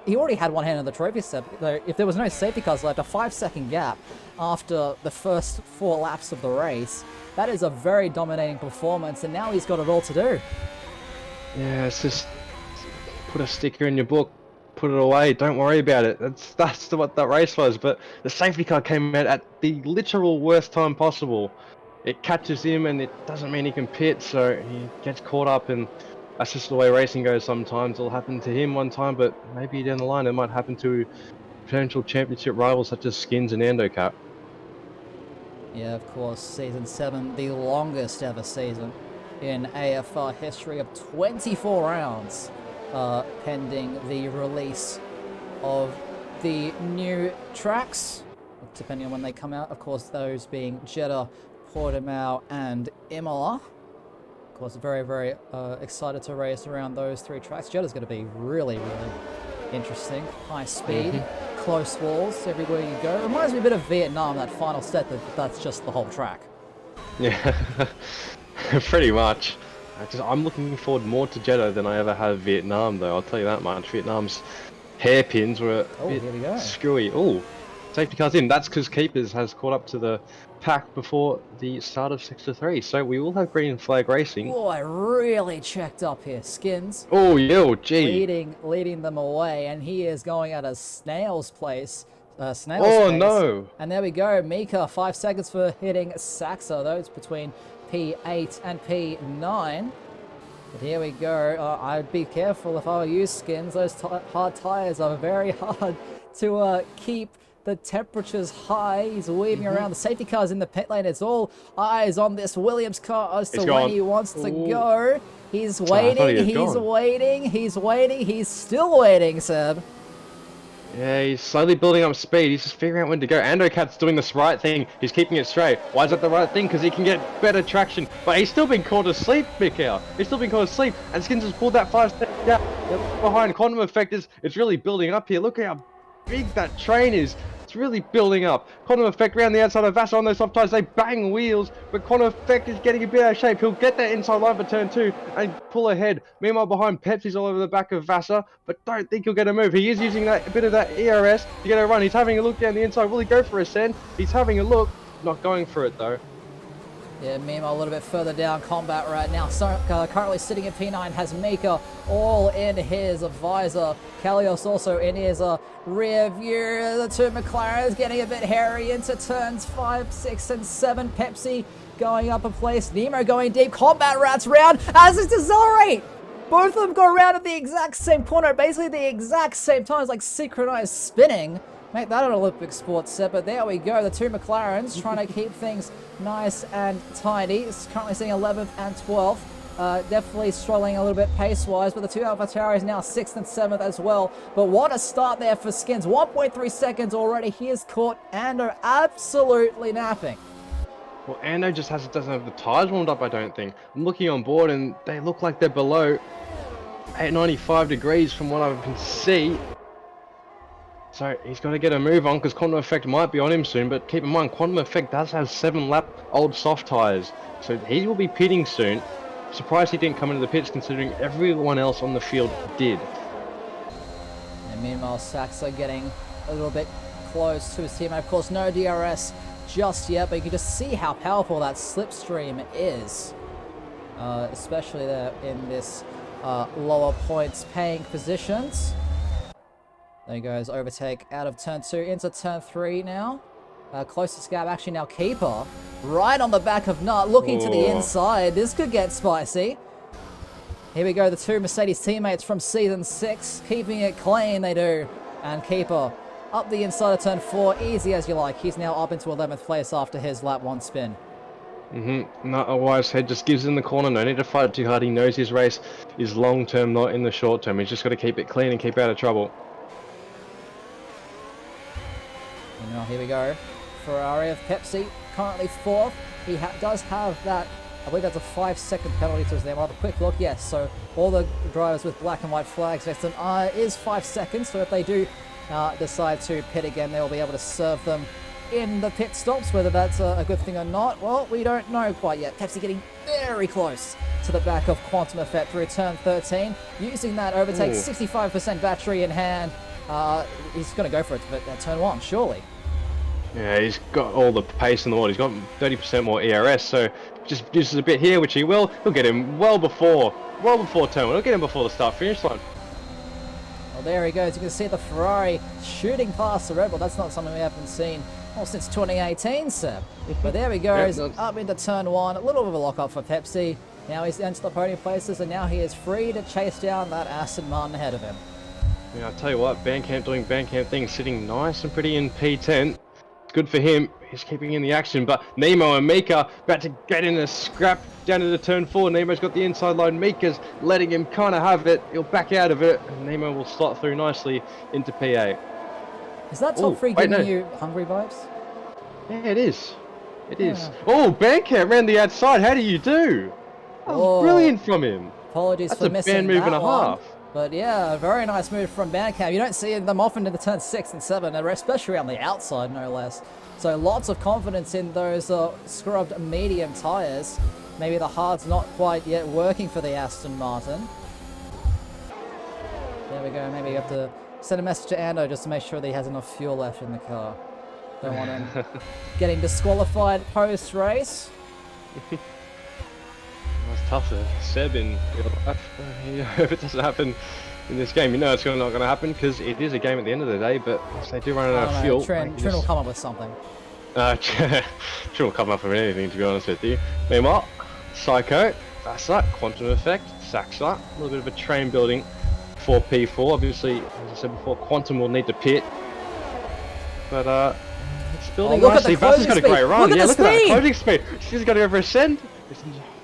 he already had one hand on the trophy step. If there was no safety cars left, a 5-second gap after the first 4 laps of the race, that is a very dominating performance, and now he's got it all to do. Yeah, it's just put a sticker in your book, put it away, don't worry about it. That's what that race was, but the safety car came out at the literal worst time possible. It catches him and it doesn't mean he can pit, so he gets caught up, and that's just the way racing goes sometimes. It'll happen to him one time, but maybe down the line it might happen to potential championship rivals such as Skins and Ando Cap. Yeah, of course, Season 7, the longest ever season. in AFR history of 24 rounds, pending the release of the new tracks, depending on when they come out. Of course, those being Jeddah, Portimao, and Imola. Of course, very, very excited to race around those 3 tracks. Jeddah's going to be really, really interesting. High speed, close walls everywhere you go. Reminds me a bit of Vietnam, that final set, that's just the whole track. Yeah, pretty much. I'm looking forward more to Jeddah than I ever have Vietnam, though. I'll tell you that much. Vietnam's hairpins were a bit screwy. Oh, safety car's in. That's because Keepers has caught up to the pack before the start of Sector 3. So we will have green flag racing. Oh, I really checked up here. Skins. Oh, yo, gee. Leading them away, and he is going at a snail's pace. Pace. No. And there we go. Mika, 5 seconds for hitting Saxa. Those between P8 and P9. But here we go. I'd be careful if I were you, Skins. Those hard tires are very hard to keep the temperatures high. He's weaving around. The safety car's in the pit lane. It's all eyes on this Williams car as to when he wants to go. He's waiting. He's waiting. He's still waiting, Seb. Yeah, he's slowly building up speed. He's just figuring out when to go. Andocat's doing this right thing. He's keeping it straight. Why is that the right thing? Because he can get better traction. But he's still been caught asleep, Mikhail. He's still been caught asleep. And Skins has pulled that 5-step gap behind. Quantum Effect it's really building up here. Look how big that train is. It's really building up. Quantum Effect around the outside of Vassar on those soft tires. They bang wheels, but Quantum Effect is getting a bit out of shape. He'll get that inside line for turn 2 and pull ahead. Meanwhile, behind, Pepsi's all over the back of Vassar, but don't think he'll get a move. He is using a bit of that ERS to get a run. He's having a look down the inside. Will he go for a send? He's having a look. Not going for it, though. Yeah, meanwhile, a little bit further down combat right now. So, currently sitting at P9 has Mika all in his visor. Kalios also in his rear view. The 2 McLarens getting a bit hairy into turns 5, 6, and 7. Pepsi going up a place. Nemo going deep. Combat Rats round, as is Accelerate. Both of them go around at the exact same corner, basically the exact same time. It's like synchronized spinning. Make that an Olympic sport set, but there we go. The 2 McLarens trying to keep things nice and tidy. It's currently sitting 11th and 12th. Definitely struggling a little bit pace-wise, but the 2 AlphaTauris now 6th and 7th as well. But what a start there for Skins. 1.3 seconds already. He is caught Ando absolutely napping. Well, Ando just doesn't have the tires warmed up, I don't think. I'm looking on board and they look like they're below 95 degrees from what I can see. So he's got to get a move on because Quantum Effect might be on him soon, but keep in mind Quantum Effect does have 7-lap old soft tyres, so he will be pitting soon. Surprised he didn't come into the pits considering everyone else on the field did. And meanwhile, Saxa getting a little bit close to his teammate. Of course, no DRS just yet, but you can just see how powerful that slipstream is, especially there in this lower points paying positions. There he goes, overtake out of turn 2 into turn 3 now. Closest gap actually now Keeper. Right on the back of Nut, looking to the inside. This could get spicy. Here we go, the 2 Mercedes teammates from Season 6. Keeping it clean, they do. And Keeper up the inside of turn 4, easy as you like. He's now up into 11th place after his lap 1 spin. Not a wise head, just gives in the corner. No need to fight it too hard. He knows his race is long term, not in the short term. He's just got to keep it clean and keep out of trouble. And now here we go. Ferrari of Pepsi, currently 4th. He does have that, I believe that's a 5-second penalty to his name. I'll have a quick look, yes. So all the drivers with black and white flags next to them is 5 seconds. So if they do decide to pit again, they'll be able to serve them in the pit stops. Whether that's a good thing or not, well, we don't know quite yet. Pepsi getting very close to the back of Quantum Effect through turn 13. Using that overtake, 65% battery in hand. He's going to go for it at turn 1, surely. Yeah, he's got all the pace in the world. He's got 30% more ERS, so just uses a bit here, which he will. He'll get him well before turn 1. He'll get him before the start-finish line. Well, there he goes. You can see the Ferrari shooting past the Red Bull. That's not something we haven't seen since 2018, Seb. But there he goes, up into turn 1. A little bit of a lock-up for Pepsi. Now he's into the podium places, and now he is free to chase down that Aston Martin ahead of him. Yeah, I'll tell you what, Bandcamp doing Bandcamp things, sitting nice and pretty in P10. Good for him. he's keeping in the action, but Nemo and Mika about to get in a scrap down to the turn 4. Nemo's got the inside line. Mika's letting him kind of have it. He'll back out of it, and Nemo will slot through nicely into P8. Is that top three giving you hungry vibes? Yeah, it is. It is. Yeah. Oh, Bandcamp ran the outside. How do you do? That was brilliant from him. Apologies That's for a missing band move that and a one. half. But yeah, a very nice move from Bandcamp. You don't see them often in the turn 6 and 7, especially around the outside, no less. So lots of confidence in those scrubbed medium tyres. Maybe the hard's not quite yet working for the Aston Martin. There we go. Maybe you have to send a message to Ando just to make sure that he has enough fuel left in the car. Don't want him getting disqualified post-race. That's tough to Seb in real life. If it doesn't happen in this game, you know it's not going to happen because it is a game at the end of the day, but if they do run out of fuel... Trent will come up with something. Trent will come up with anything, to be honest with you. Meanwhile, Psycho, Vasa, Quantum Effect, Saxa, a little bit of a train building for P4. Obviously, as I said before, Quantum will need to pit. But it's building nicely. Vasa's got a great run. Look at that closing speed. She's got to go for a send.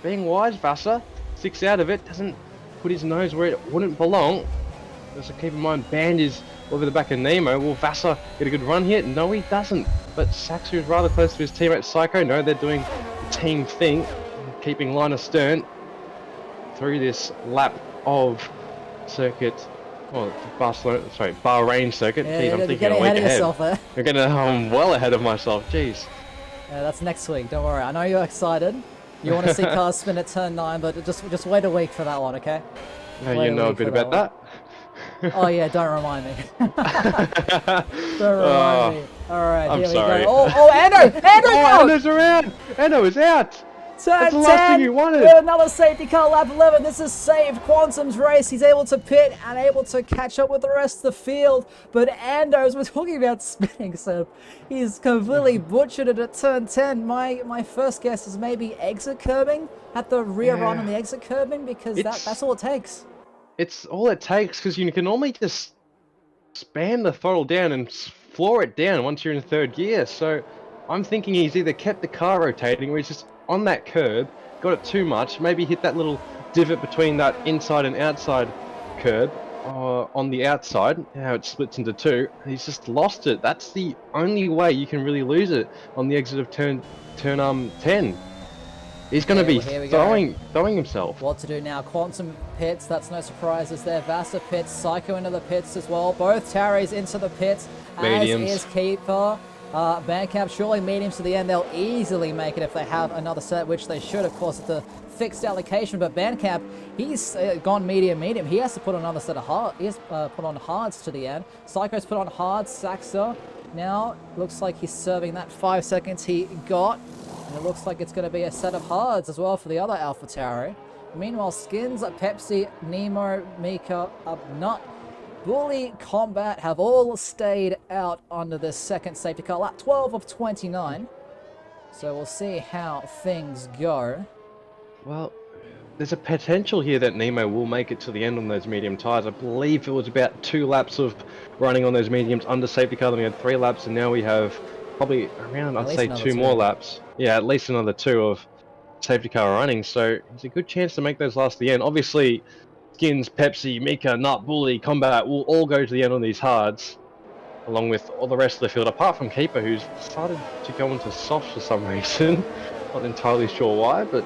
Being wise, Vasa, 6 out of it, doesn't put his nose where it wouldn't belong. So keep in mind, Band is over the back of Nemo. Will Vasa get a good run here? No, he doesn't. But Saxa is rather close to his teammate Psycho. No, they're doing the team thing, keeping line astern through this lap of circuit. Well, Bahrain circuit. Yeah, Jeez, I'm thinking getting a week ahead of ahead. yourself there. You're getting well ahead of myself. Jeez. Yeah, that's next week. Don't worry. I know you're excited. You want to see cars spin at turn 9, but just wait a week for that one, okay? No, you know a bit about that. Oh yeah, don't remind me. Don't remind me. Alright, here we go. Oh, Ando! Ando's around! Ando is out! Turn That's the 10! last thing you wanted! With another safety car, lap 11. This is saved Quantum's race. He's able to pit and able to catch up with the rest of the field. But Ando's, we're talking about spinning, so he's completely butchered it at turn 10. My first guess is maybe exit curbing at the rear run on the exit curbing, because that's all it takes. It's all it takes, because you can normally just spam the throttle down and floor it down once you're in third gear. So I'm thinking he's either kept the car rotating or he's just on that curb, got it too much, maybe hit that little divot between that inside and outside curb on the outside, how it splits into two. He's just lost it. That's the only way you can really lose it on the exit of turn 10. He's going to be throwing himself. What to do now? Quantum pits, that's no surprises there. Vasa pits, Psycho into the pits as well. Both Tarries into the pits, Mediums. as is Keeper. Bandcamp, surely mediums to the end. They'll easily make it if they have another set, which they should, of course, at the fixed allocation. But Bandcamp, he's gone medium. He has to put on another set of hard. He has put on hards to the end. Psycho's put on hards. Saxa now looks like he's serving that 5 seconds he got. And it looks like it's going to be a set of hards as well for the other AlphaTauri. Meanwhile, Skins, Pepsi, Nemo, Mika, Nut, Bully, Combat have all stayed out under this second safety car lap, 12 of 29. So we'll see how things go. Well, there's a potential here that Nemo will make it to the end on those medium tyres. I believe it was about 2 laps of running on those mediums under safety car. Then we had 3 laps, and now we have probably around, I'd say, 2 more laps. Yeah, at least another 2 of safety car running. So it's a good chance to make those last to the end. Obviously, Skins, Pepsi, Mika, Nut, Bully, Combat will all go to the end on these hards, along with all the rest of the field, apart from Keeper, who's started to go into softs for some reason. Not entirely sure why, but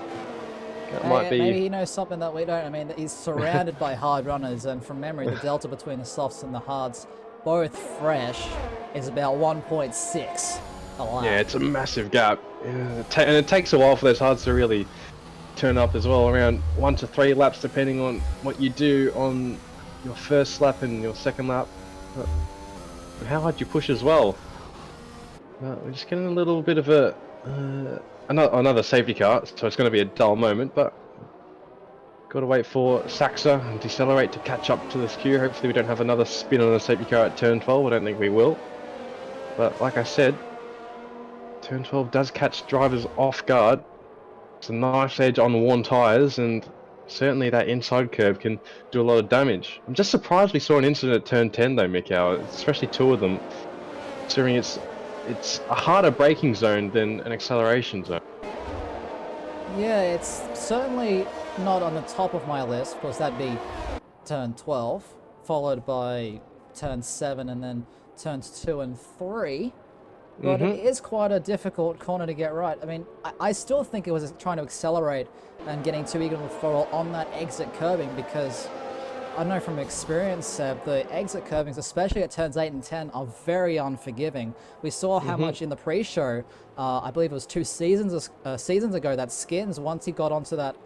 that might be... Maybe he knows something that we don't. I mean, he's surrounded by hard runners, and from memory, the delta between the softs and the hards, both fresh, is about 1.6 a lap. Yeah, it's a massive gap. And it takes a while for those hards to really turn up as well, around 1 to 3 laps depending on what you do on your first lap and your second lap. But how hard you push as well. We're just getting a little bit of a another safety car, so it's going to be a dull moment, but got to wait for Saxa and decelerate to catch up to this queue. Hopefully we don't have another spin on the safety car at turn 12. I don't think we will, but like I said, turn 12 does catch drivers off guard. It's a nice edge on worn tyres, and certainly that inside curve can do a lot of damage. I'm just surprised we saw an incident at turn 10 though, Mikau, especially 2 of them, considering it's it's a harder braking zone than an acceleration zone. Yeah, it's certainly not on the top of my list. Of course, that'd be turn 12, followed by turn 7, and then turns 2 and 3. But it is quite a difficult corner to get right. I mean, I still think it was trying to accelerate and getting too eager to throttle on that exit curbing because I know from experience, Seb, the exit curbings, especially at turns 8 and 10, are very unforgiving. We saw how much in the pre-show, I believe it was 2 seasons ago, that Skins, once he got onto that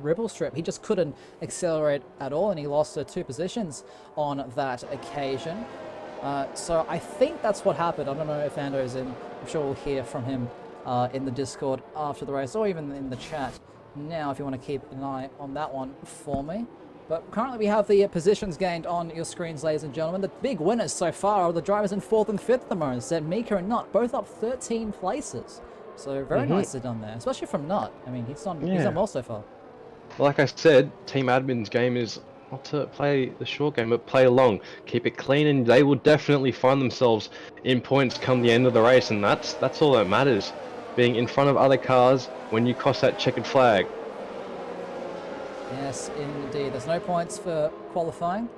ripple strip, he just couldn't accelerate at all, and he lost 2 positions on that occasion. So I think that's what happened. I don't know if Ando's in. I'm sure we'll hear from him in the Discord after the race, or even in the chat now, if you want to keep an eye on that one for me. But currently we have the positions gained on your screens, ladies and gentlemen. The big winners so far are the drivers in 4th and 5th at the moment. Said Mika and Nut, both up 13 places. So very nicely done there, especially from Nut. I mean, he's done well so far. Like I said, Team Admin's game is not to play the short game, but play long. Keep it clean, and they will definitely find themselves in points come the end of the race, and that's all that matters. Being in front of other cars when you cross that checkered flag. Yes, indeed. There's no points for qualifying,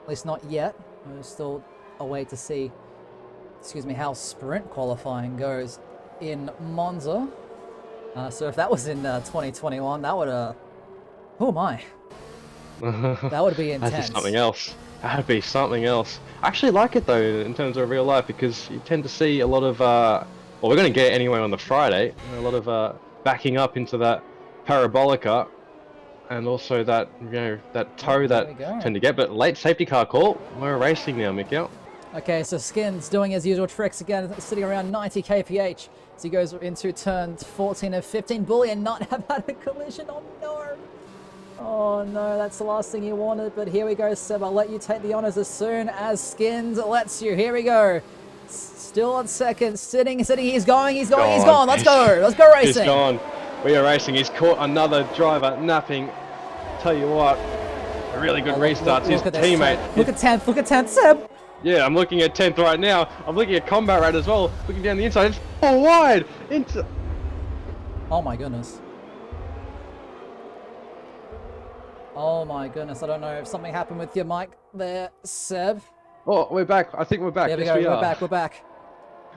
at least not yet. We're still a way to see, how sprint qualifying goes in Monza. So if that was in 2021, that would, oh my. That would be intense. That'd be something else. That'd be something else. I actually like it though in terms of real life because you tend to see a lot of, well, we're going to get anyway on the Friday, a lot of backing up into that parabolica. And also that, that toe that tend to get, but late safety car call. We're racing now, Mikkel. Okay, so Skins doing his usual tricks again, sitting around 90 kph as he goes into turns 14 and 15. Bully and Nut have had a collision. Oh no! Oh no, that's the last thing he wanted, but here we go, Seb. I'll let you take the honors as soon as Skins lets you. Here we go. Still on second, sitting. He's going. He's gone. Let's go racing. He's gone. We are racing. He's caught another driver napping. Tell you what, a really good restart. His teammate. Look at 10th, Seb. Yeah, I'm looking at 10th right now. I'm looking at Combat Rat as well. Looking down the inside. It's 4 wide. Into. Oh my goodness. Oh my goodness. I don't know if something happened with your mic there, Seb. Oh, we're back. I think we're back. There we yes, go. We're back.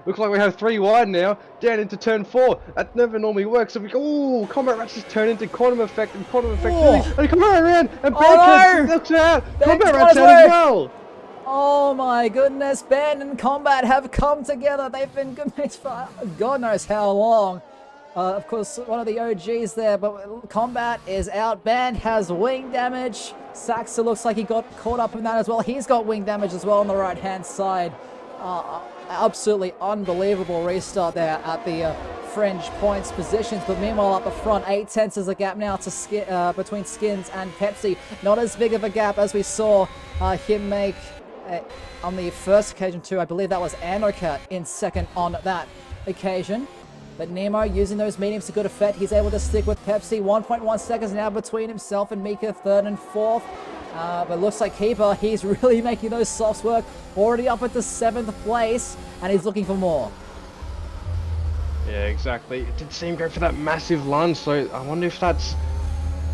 Looks like we have 3 wide now, down into turn 4. That never normally works. So we go, ooh, Combat Rat's just turned into Quantum Effect, and Quantum Effect and come around, and Ben looks out. Combat Rat's out as well. Oh my goodness, Ben and Combat have come together. They've been good mates for God knows how long. Of course, one of the OGs there, but Combat is out. Ben has wing damage. Saxa looks like he got caught up in that as well. He's got wing damage as well on the right-hand side. Absolutely unbelievable restart there at the fringe points positions, but meanwhile up the front, 8 tenths is a gap now to between Skins and Pepsi. Not as big of a gap as we saw him make on the first occasion too. I believe that was Anoka in second on that occasion. But Nemo using those mediums to good effect. He's able to stick with Pepsi. 1.1 seconds now between himself and Mika, 3rd and 4th. But looks like Keeper, he's really making those softs work. Already up at the 7th place, and he's looking for more. Yeah, exactly. It did seem go for that massive lunge, so I wonder if that's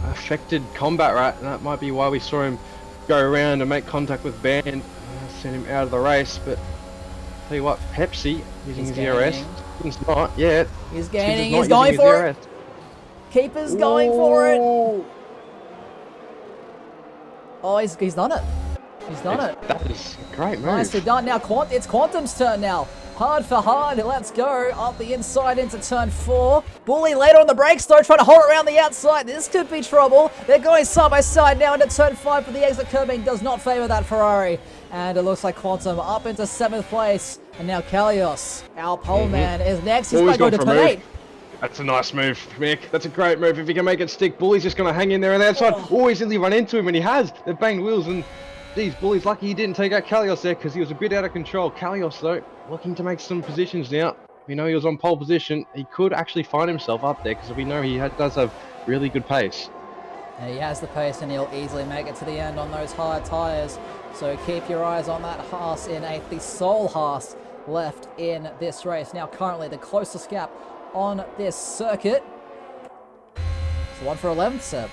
affected Combat Rat, and that might be why we saw him go around and make contact with Band, send him out of the race. But tell you what, Pepsi using his ERS. He's not yet. He's gaining. He's going for it. Keeper's going for it. Oh, he's done it. He's done it. That is a great move. Nicely done. Now, it's Quantum's turn now. Hard for hard. Let's go. Up the inside into turn 4. Bully later on the brakes, though, trying to hold around the outside. This could be trouble. They're going side by side now into turn 5, but the exit curbing does not favor that Ferrari. And it looks like Quantum up into 7th place. And now Kalios, our pole man, is next. He's going to go to turn 8. That's a nice move, Mick. That's a great move. If he can make it stick, Bully's just going to hang in there on the outside. Oh, he's nearly run into him, and he has. They've banged wheels, and geez, Bully's lucky he didn't take out Kalios there because he was a bit out of control. Kalios, though, looking to make some positions now. We know he was on pole position. He could actually find himself up there because we know he does have really good pace. Yeah, he has the pace, and he'll easily make it to the end on those hard tyres. So keep your eyes on that Haas in 8th, the sole Haas left in this race. Now currently the closest gap on this circuit. It's 1 for 11th, Seb.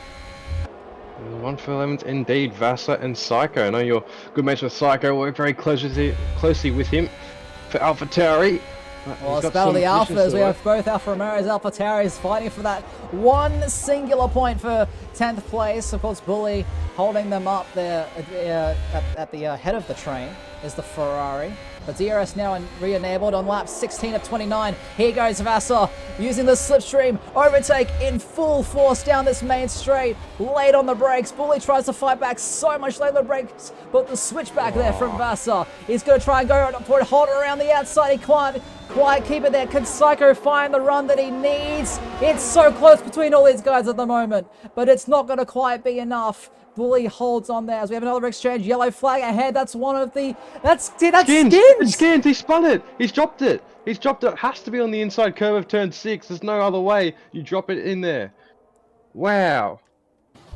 1 for 11th indeed, Vasa and Psycho. I know you're good mates with Psycho, work very closely with him for AlphaTauri. Well, it's battle of the Alphas. We have both Alfa Romeos, AlphaTauris fighting for that one singular point for 10th place. Of course, Bully holding them up there at the head of the train is the Ferrari. But DRS now re-enabled on lap 16 of 29. Here goes Vassar using the slipstream overtake in full force down this main straight. Late on the brakes. Bully tries to fight back so much late on the brakes, but the switchback there from Vassar. He's going to try and go for it, hold it around the outside. He can't quite keep it there. Can Psycho find the run that he needs? It's so close between all these guys at the moment, but it's not going to quite be enough. Bully holds on there as we have another exchange. Yellow flag ahead. That's one of the... That's Skins. It's Skins. He spun it. He's dropped it. He's dropped it. It has to be on the inside curve of turn 6. There's no other way. You drop it in there. Wow.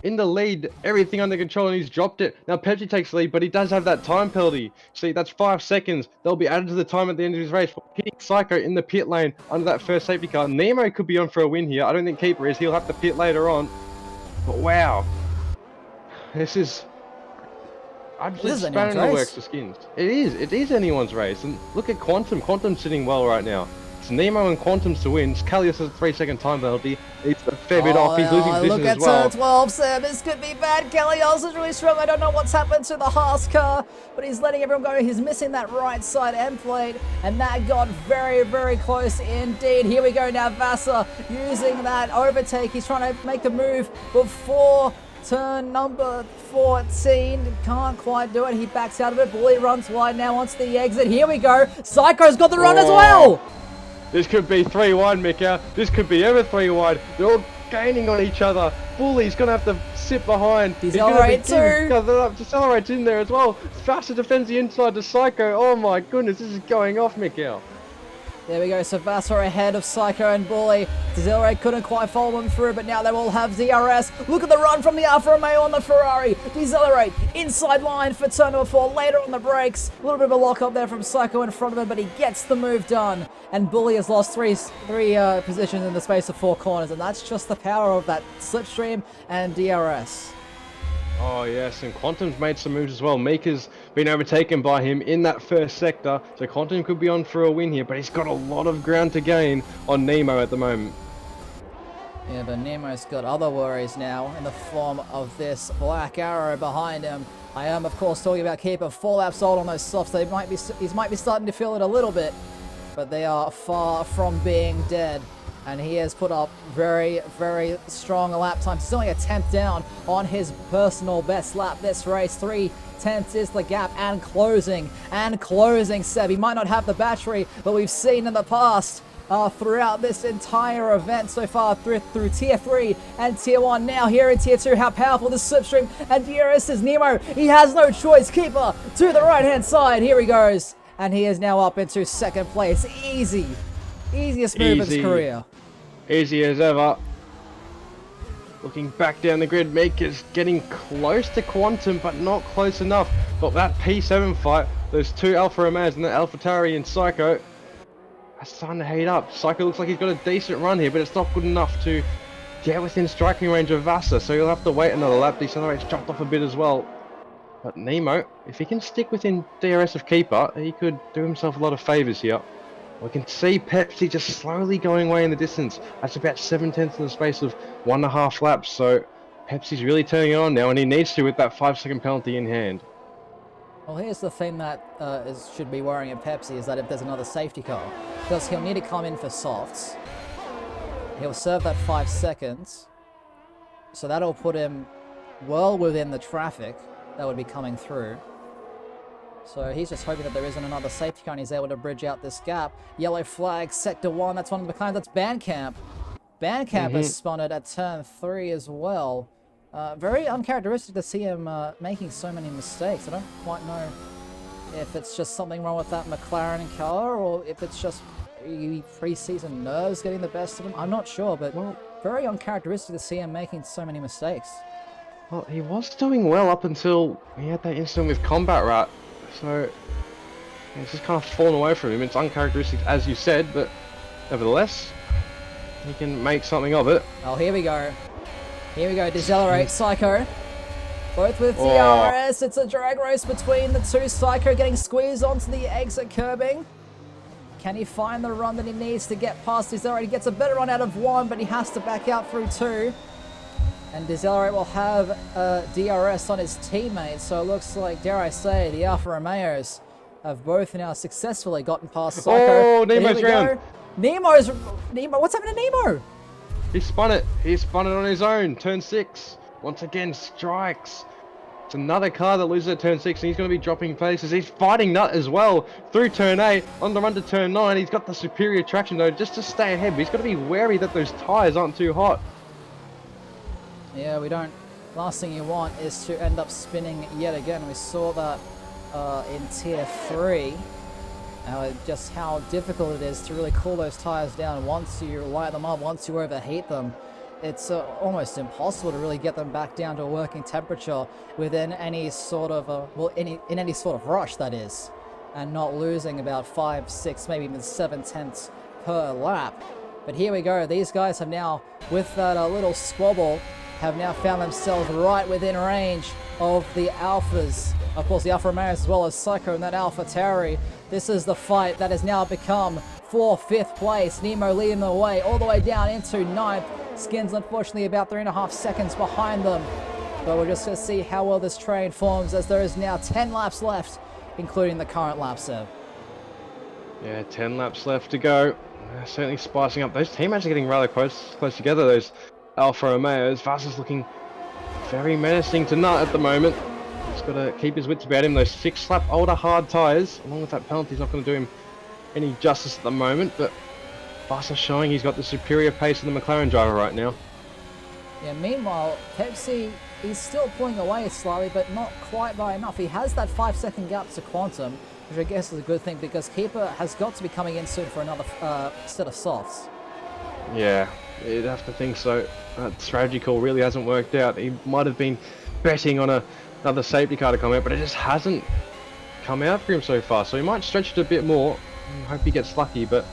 In the lead, everything under control, and he's dropped it. Now Pepsi takes the lead, but he does have that time penalty. See, that's 5 seconds. They'll be added to the time at the end of his race. Hitting Psycho in the pit lane under that first safety car. Nemo could be on for a win here. I don't think Keeper is. He'll have to pit later on. But wow. This is absolute spanner in the works for Skins. It is anyone's race. And look at Quantum. Quantum's sitting well right now. It's Nemo and Quantum's to win. Callius has a 3-second time penalty. It's a fair bit off. He's losing position as well. Look at turn 12, Sam. This could be bad. Callius is really strong. I don't know what's happened to the Haas car, but he's letting everyone go. He's missing that right side end plate, and that got very, very close indeed. Here we go now. Vassar using that overtake. He's trying to make a move before turn number 14, can't quite do it. He backs out of it. Bully runs wide now onto the exit. Here we go. Psycho's got the run as well. This could be 3-1, Mika. This could be ever 3-1. They're all gaining on each other. Bully's going to have to sit behind. Decelerate too. Decelerate's in there as well. Faster defends the inside to Psycho. Oh my goodness, this is going off, Mika. There we go, so Vassar ahead of Psycho and Bully. Decelerate couldn't quite follow them through, but now they will have DRS. Look at the run from the Alfa Romeo on the Ferrari. Decelerate, inside line for turn number 4, later on the brakes. A little bit of a lock up there from Psycho in front of him, but he gets the move done. And Bully has lost three positions in the space of 4 corners, and that's just the power of that slipstream and DRS. Oh yes, and Quantum's made some moves as well. Mika's been overtaken by him in that first sector, so Quantum could be on for a win here, but he's got a lot of ground to gain on Nemo at the moment. Yeah, but Nemo's got other worries now in the form of this black arrow behind him. I am, of course, talking about Keeper. 4 laps old on those softs. He might be starting to feel it a little bit, but they are far from being dead. And he has put up very, very strong lap times. He's only a 10th down on his personal best lap this race. 3/10 is the gap, and closing, Seb. He might not have the battery, but we've seen in the past throughout this entire event so far through Tier 3 and Tier 1. Now here in Tier 2, how powerful this slipstream and DRS is. Nemo, he has no choice. Keeper to the right-hand side. Here he goes. And he is now up into 2nd place. Easiest move of his career. Easy as ever. Looking back down the grid, Mika's getting close to Quantum, but not close enough. But that P7 fight, those 2 Alfa Romeos and the AlphaTauri and Psycho, that's starting to heat up. Psycho looks like he's got a decent run here, but it's not good enough to get within striking range of Vassar, so he'll have to wait another lap. Decelerate's jumped off a bit as well. But Nemo, if he can stick within DRS of Keeper, he could do himself a lot of favours here. We can see Pepsi just slowly going away in the distance. That's about 7/10 in the space of 1.5 laps. So Pepsi's really turning it on now, and he needs to with that 5-second penalty in hand. Well, here's the thing that should be worrying at Pepsi is that if there's another safety car, because he'll need to come in for softs. He'll serve that 5 seconds. So that'll put him well within the traffic that would be coming through. So he's just hoping that there isn't another safety car and he's able to bridge out this gap. Yellow flag, sector 1, that's one of the McLaren, that's Bandcamp. Bandcamp has spun it at turn 3 as well. Very uncharacteristic to see him making so many mistakes. I don't quite know if it's just something wrong with that McLaren car or if it's just pre-season nerves getting the best of him. I'm not sure, but very uncharacteristic to see him making so many mistakes. Well, he was doing well up until he had that incident with Combat Rat. So He's just kind of fallen away from him. It's uncharacteristic, as you said, but nevertheless, he can make something of it. Oh, here we go. Here we go. Decelerate, Psycho. Both with Oh. DRS. It's a drag race between the two. Psycho getting squeezed onto the exit curbing. Can he find the run that he needs to get past Decelerate? He gets a better run out of 1, but he has to back out through 2. And Decelerate will have DRS on his teammate. So it looks like, dare I say, the Alfa Romeos have both now successfully gotten past Psycho. Oh, But here Nemo's we round. go. Nemo, what's happened to Nemo? He spun it. He spun it on his own. Turn 6. Once again, strikes. It's another car that loses at turn 6, and he's going to be dropping paces. He's fighting Nut as well through turn 8, on the run to turn 9. He's got the superior traction though, just to stay ahead. But he's got to be wary that those tyres aren't too hot. Yeah, we don't. Last thing you want is to end up spinning yet again. We saw that in Tier 3. Just how difficult it is to really cool those tyres down once you light them up, once you overheat them. It's almost impossible to really get them back down to a working temperature within any sort of in any sort of rush, that is, and not losing about 5, 6, maybe even 7 tenths per lap. But here we go. These guys have now, with that little squabble, have now found themselves right within range of the Alphas. Of course, the Alfa Romeos as well as Psycho and that Alpha Tauri. This is the fight that has now become for 5th place. Nemo leading the way all the way down into 9th. Skins, unfortunately, about 3.5 seconds behind them. But we're just going to see how well this train forms, as there is now 10 laps left, including the current lap, Seb. Yeah, 10 laps left to go. Certainly spicing up. Those teammates are getting rather close together, those Alfa Romeos. Vassa's looking very menacing to Nut at the moment. He's got to keep his wits about him. Those 6-lap older hard tyres, along with that penalty, is not going to do him any justice at the moment. But Vassa showing he's got the superior pace of the McLaren driver right now. Yeah, meanwhile, Pepsi is still pulling away slightly, but not quite by enough. He has that 5-second gap to Quantum, which I guess is a good thing, because Keeper has got to be coming in soon for another set of softs. Yeah, you'd have to think so. That strategy call really hasn't worked out. He might have been betting on another safety car to come out, but it just hasn't come out for him so far. So he might stretch it a bit more. I hope he gets lucky, but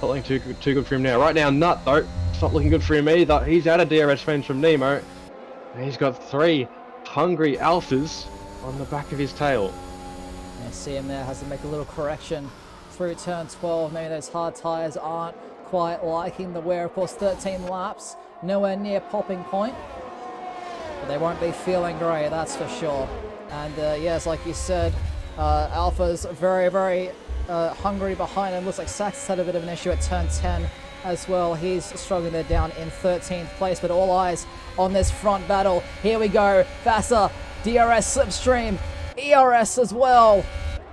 not looking too good for him now. Right now, Nut, though, it's not looking good for him either. He's out of DRS range from Nemo. And he's got 3 hungry Alphas on the back of his tail. Yeah, see him there, has to make a little correction through turn 12. Maybe those hard tyres aren't quite liking the wear. Of course, 13 laps, nowhere near popping point. But they won't be feeling great, that's for sure. And yes, like you said, Alpha's very, very hungry behind him. Looks like Sachs had a bit of an issue at turn 10 as well. He's struggling there down in 13th place, but all eyes on this front battle. Here we go. Vassa, DRS slipstream, ERS as well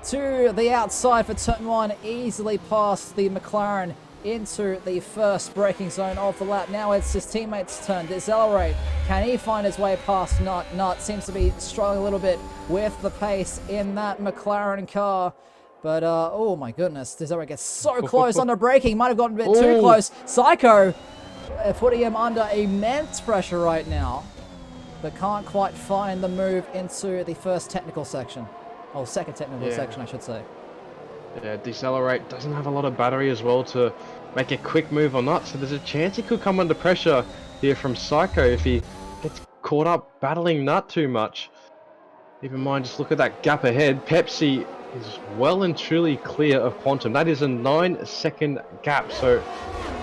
to the outside for turn 1, easily past the McLaren into the first braking zone of the lap. Now it's his teammate's turn. Decelerate. Can he find his way past Nut? Nut seems to be struggling a little bit with the pace in that McLaren car. But, oh my goodness, Decelerate gets so close under braking. Might have gotten a bit too close. Psycho putting him under immense pressure right now, but can't quite find the move into the first technical section. Or second technical section, I should say. Yeah, Decelerate doesn't have a lot of battery as well to make a quick move or not, so there's a chance he could come under pressure here from Psycho if he gets caught up battling Nut too much. Keep in mind, just look at that gap ahead. Pepsi is well and truly clear of Quantum. That is a 9-second gap, so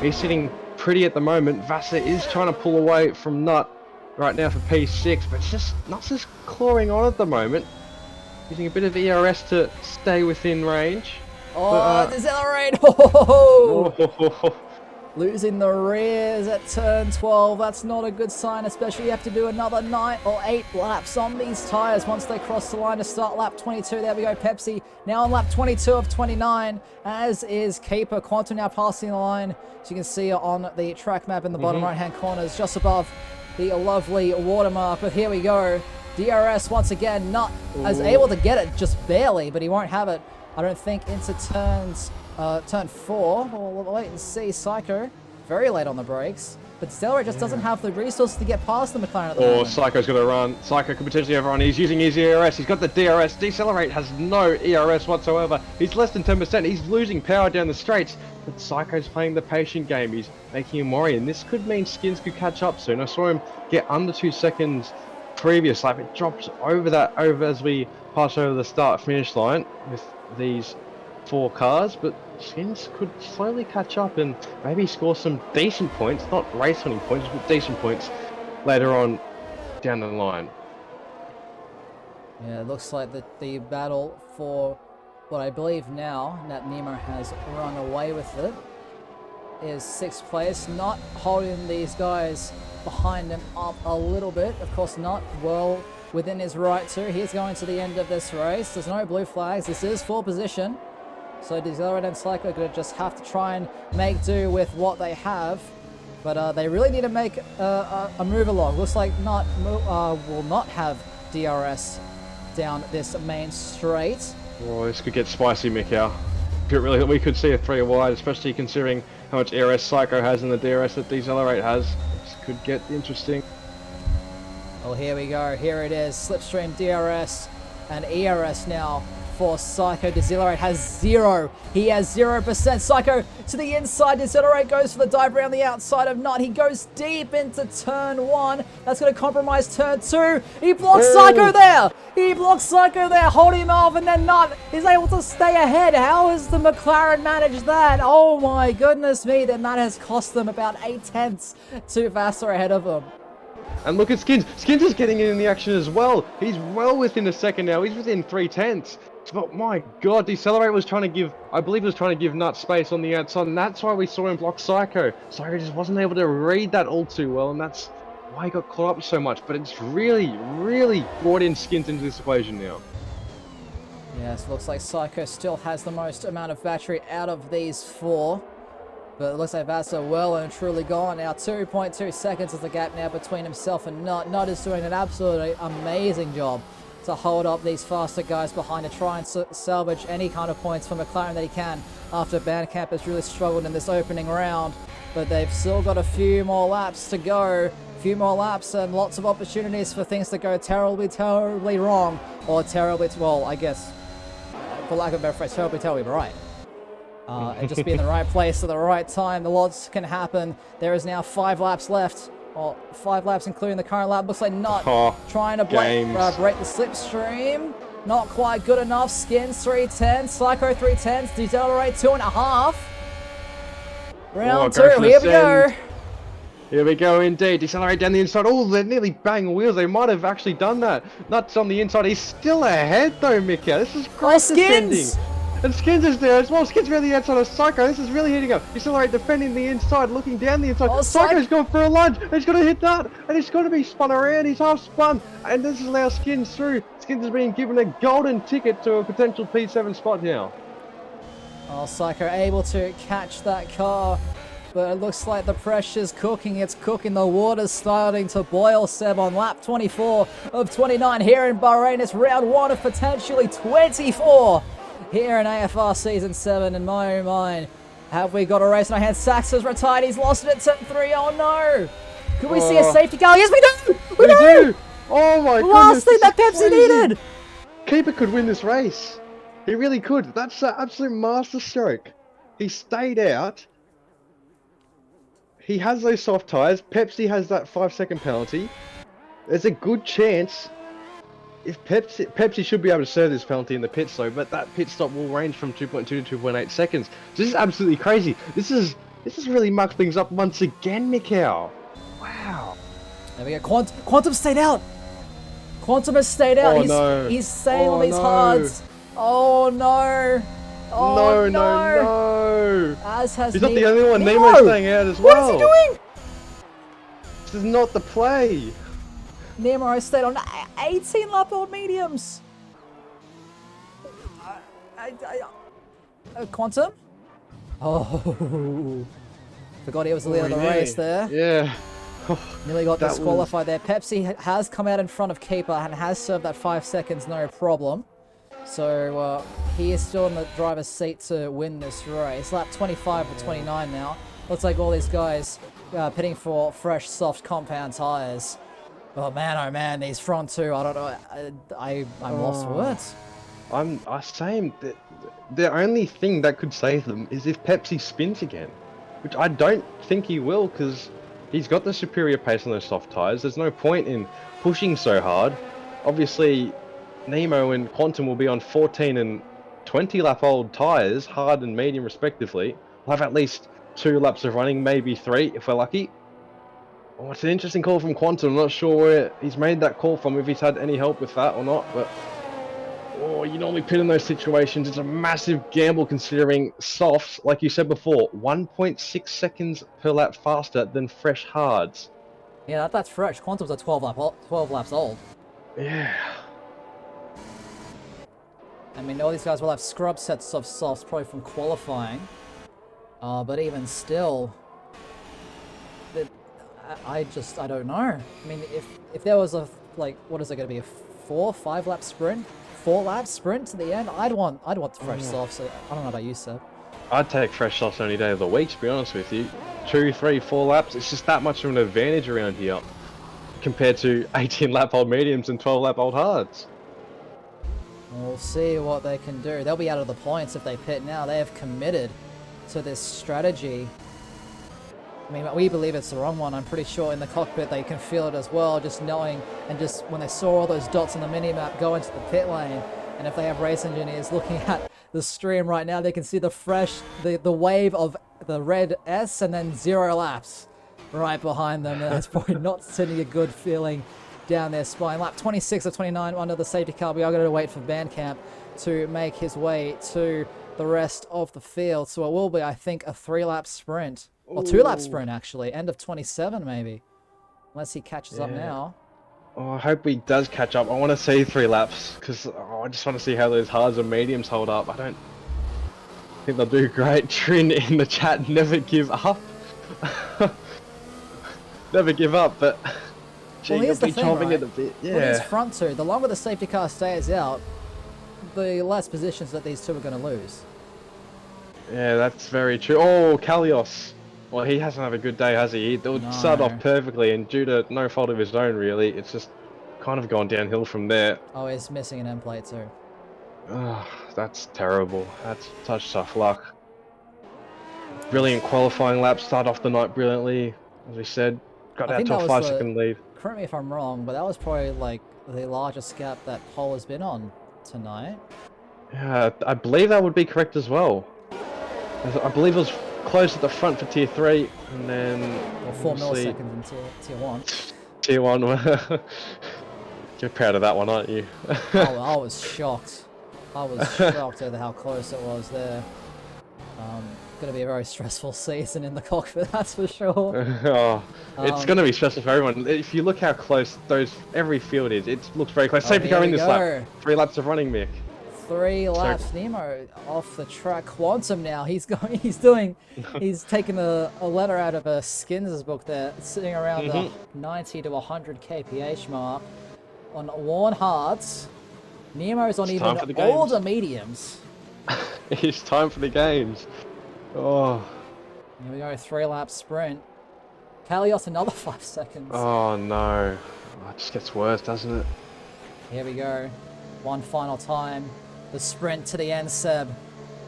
he's sitting pretty at the moment. Vassa is trying to pull away from Nut right now for P6, but it's just Nut's just clawing on at the moment, using a bit of ERS to stay within range. Oh, Decelerate! Oh, Oh, losing the rears at turn 12. That's not a good sign, especially you have to do another 9 or 8 laps on these tyres once they cross the line to start lap 22. There we go, Pepsi now on lap 22 of 29, as is Keeper. Quantum now passing the line, as you can see on the track map in the bottom right-hand corners, just above the lovely watermark. But here we go. DRS once again. Nut is able to get it just barely, but he won't have it, I don't think, into turn 4. We'll wait and see. Psycho very late on the brakes. But Decelerate just doesn't have the resources to get past the McLaren at the Or moment. Psycho's going to run. Psycho could potentially overrun. He's using his ERS. He's got the DRS. Decelerate has no ERS whatsoever. He's less than 10%. He's losing power down the straights. But Psycho's playing the patient game. He's making him worry. And this could mean Skins could catch up soon. I saw him get under 2 seconds previous lap. It drops over as we pass over the start finish line with these 4 cars, but Skins could slowly catch up and maybe score some decent points, not race winning points, but decent points later on down the line. Yeah, it looks like the battle for what I believe now that Nemo has run away with it is 6th place, not holding these guys behind him up a little bit. Of course not, well within his right to. He's going to the end of this race. There's no blue flags. This is 4th position. So Decelerate and Psycho are going to just have to try and make do with what they have. But they really need to make a move along. Looks like will not have DRS down this main straight. Oh, this could get spicy, Mikhail. We could see a 3 wide, especially considering how much ERS Psycho has and the DRS that Decelerate has. This could get interesting. Well, here we go. Here it is. Slipstream, DRS, and ERS now for Psycho. Decelerate has 0. He has 0%. Psycho to the inside. Decelerate goes for the dive around the outside of Nut. He goes deep into turn 1. That's going to compromise turn 2. He blocks Psycho there. He blocks Psycho there, holding him off, and then Nut is able to stay ahead. How has the McLaren managed that? Oh my goodness me. Then that has cost them about 8 tenths to Vassar ahead of them. And look at Skins. Skins is getting in the action as well. He's well within a second now. He's within 3 tenths. But my God, Decelerate was trying to give, I believe, was trying to give Nut space on the outside, and that's why we saw him block Psycho. Psycho just wasn't able to read that all too well, and that's why he got caught up so much. But it's really, really brought in Skins into this equation now. Yes, looks like Psycho still has the most amount of battery out of these 4. But it looks like Vassar well and truly gone now. 2.2 seconds is the gap now between himself and Nut. Nut is doing an absolutely amazing job to hold up these faster guys behind to try and salvage any kind of points for McLaren that he can after Bandcamp has really struggled in this opening round. But they've still got a few more laps to go. A few more laps and lots of opportunities for things to go terribly, terribly wrong. Or terribly, well, I guess, for lack of a better phrase, terribly right. And just be in the right place at the right time. The lots can happen. There is now 5 laps left. Well, 5 laps including the current lap. Looks like Nut trying to break the slipstream. Not quite good enough. Skins 310. Psycho 310s. Decelerate 2.5. Round 2. Here we go. Here we go indeed. Decelerate down the inside. Oh, they're nearly banging wheels. They might have actually done that. Nuts on the inside. He's still ahead though, Mika. This is great defending. And Skins is there as well. Skins around the outside of Psycho. This is really hitting up. Decelerate defending the inside, looking down the inside. Psycho's gone for a lunge. And he's going to hit that. And he's going to be spun around. He's half spun. And this allows Skins through. Skins is being given a golden ticket to a potential P7 spot now. Oh, Psycho able to catch that car. But it looks like the pressure's cooking. It's cooking. The water's starting to boil, Seb, on lap 24 of 29 here in Bahrain. It's round 1 of potentially 24. Here in AFR Season 7, in my own mind. Have we got a race in our hands? Sachs has retired. He's lost it at turn 3. Oh no! Could we see a safety car? Yes, we do! We do! Oh my goodness! Last thing that Pepsi needed! Keeper could win this race. He really could. That's an absolute masterstroke. He stayed out. He has those soft tyres. Pepsi has that 5-second penalty. There's a good chance. If Pepsi should be able to serve this penalty in the pit stop, but that pit stop will range from 2.2 to 2.8 seconds. So this is absolutely crazy. This is really mucked things up once again, Mikhail. Wow. There we go. Quantum stayed out. Quantum has stayed out. He's staying on these hards. Oh no. Oh no. As has He's not the only one. Nemo's staying out as well. What is he doing? This is not the play. Nemo stayed on 18 lap old mediums. Quantum? Oh. Forgot he was the leader of the race there. Yeah. Nearly got disqualified there. Pepsi has come out in front of Keeper and has served that 5 seconds, no problem. So he is still in the driver's seat to win this race. Lap 25 or 29 now. Looks like all these guys pitting for fresh, soft compound tires. Oh man, these front two, I don't know, I'm lost for words. I same. The only thing that could save them is if Pepsi spins again, which I don't think he will, because he's got the superior pace on those soft tires. There's no point in pushing so hard. Obviously, Nemo and Quantum will be on 14 and 20 lap old tires, hard and medium respectively. We'll have at least 2 laps of running, maybe 3 if we're lucky. Oh, it's an interesting call from Quantum. I'm not sure where he's made that call from, if he's had any help with that or not, but oh, you normally pit in those situations. It's a massive gamble considering softs, like you said before, 1.6 seconds per lap faster than fresh hards. Yeah, that's fresh. Quantum's at 12 laps old. Yeah. I mean, all these guys will have scrub sets of softs probably from qualifying. But even still, I don't know. I mean, if there was a, like, what is it going to be, a 4-5 lap sprint? 4 lap sprint to the end? I'd want fresh softs. I don't know about you, Seb. I'd take fresh softs any day of the week, to be honest with you. 2, 3, 4 laps, it's just that much of an advantage around here compared to 18 lap old mediums and 12 lap old hards. We'll see what they can do. They'll be out of the points if they pit now. They have committed to this strategy. I mean, we believe it's the wrong one. I'm pretty sure in the cockpit they can feel it as well, just knowing, and just when they saw all those dots on the mini-map go into the pit lane, and if they have race engineers looking at the stream right now, they can see the wave of the red S and then 0 laps right behind them. That's probably not sending a good feeling down their spine. Lap 26 of 29 under the safety car. We are going to wait for Bandcamp to make his way to the rest of the field. So it will be, I think, a 3-lap sprint. Or 2-lap sprint, actually. End of 27, maybe. Unless he catches up now. Oh, I hope he does catch up. I want to see 3 laps, because I just want to see how those hards and mediums hold up. I don't think they'll do great. Trin in the chat, never give up. Never give up, but gee, well, here's the thing, right? At the bit. Yeah. With these front two, the longer the safety car stays out, the less positions that these two are going to lose. Yeah, that's very true. Oh, Kalios. Well, he hasn't had a good day, has he? He would start off perfectly, and due to no fault of his own, really, it's just kind of gone downhill from there. Oh, he's missing an end plate too. That's terrible. That's such tough luck. Brilliant qualifying lap, start off the night brilliantly, as we said. Got out to a 5-second lead. Correct me if I'm wrong, but that was probably like the largest gap that Pole has been on tonight. Yeah, I believe that would be correct as well. I believe it was close at the front for Tier 3, and then... Well, 4 milliseconds in Tier 1. Tier 1, you're proud of that one, aren't you? I was shocked. I was shocked at how close it was there. Going to be a very stressful season in the cockpit, that's for sure. It's going to be stressful for everyone. If you look how close every field is, it looks very close. Safety car in this lap. 3 laps of running, Mick. 3 laps. Nemo off the track. Quantum now. He's taken a letter out of a Skins' book there. It's sitting around the 90 to 100 kph mark on worn hards. Nemo's on even older mediums. It's time for the games. Oh. Here we go. 3-lap sprint. Kalios another 5 seconds. Oh no. It just gets worse, doesn't it? Here we go. One final time. The sprint to the end, Seb.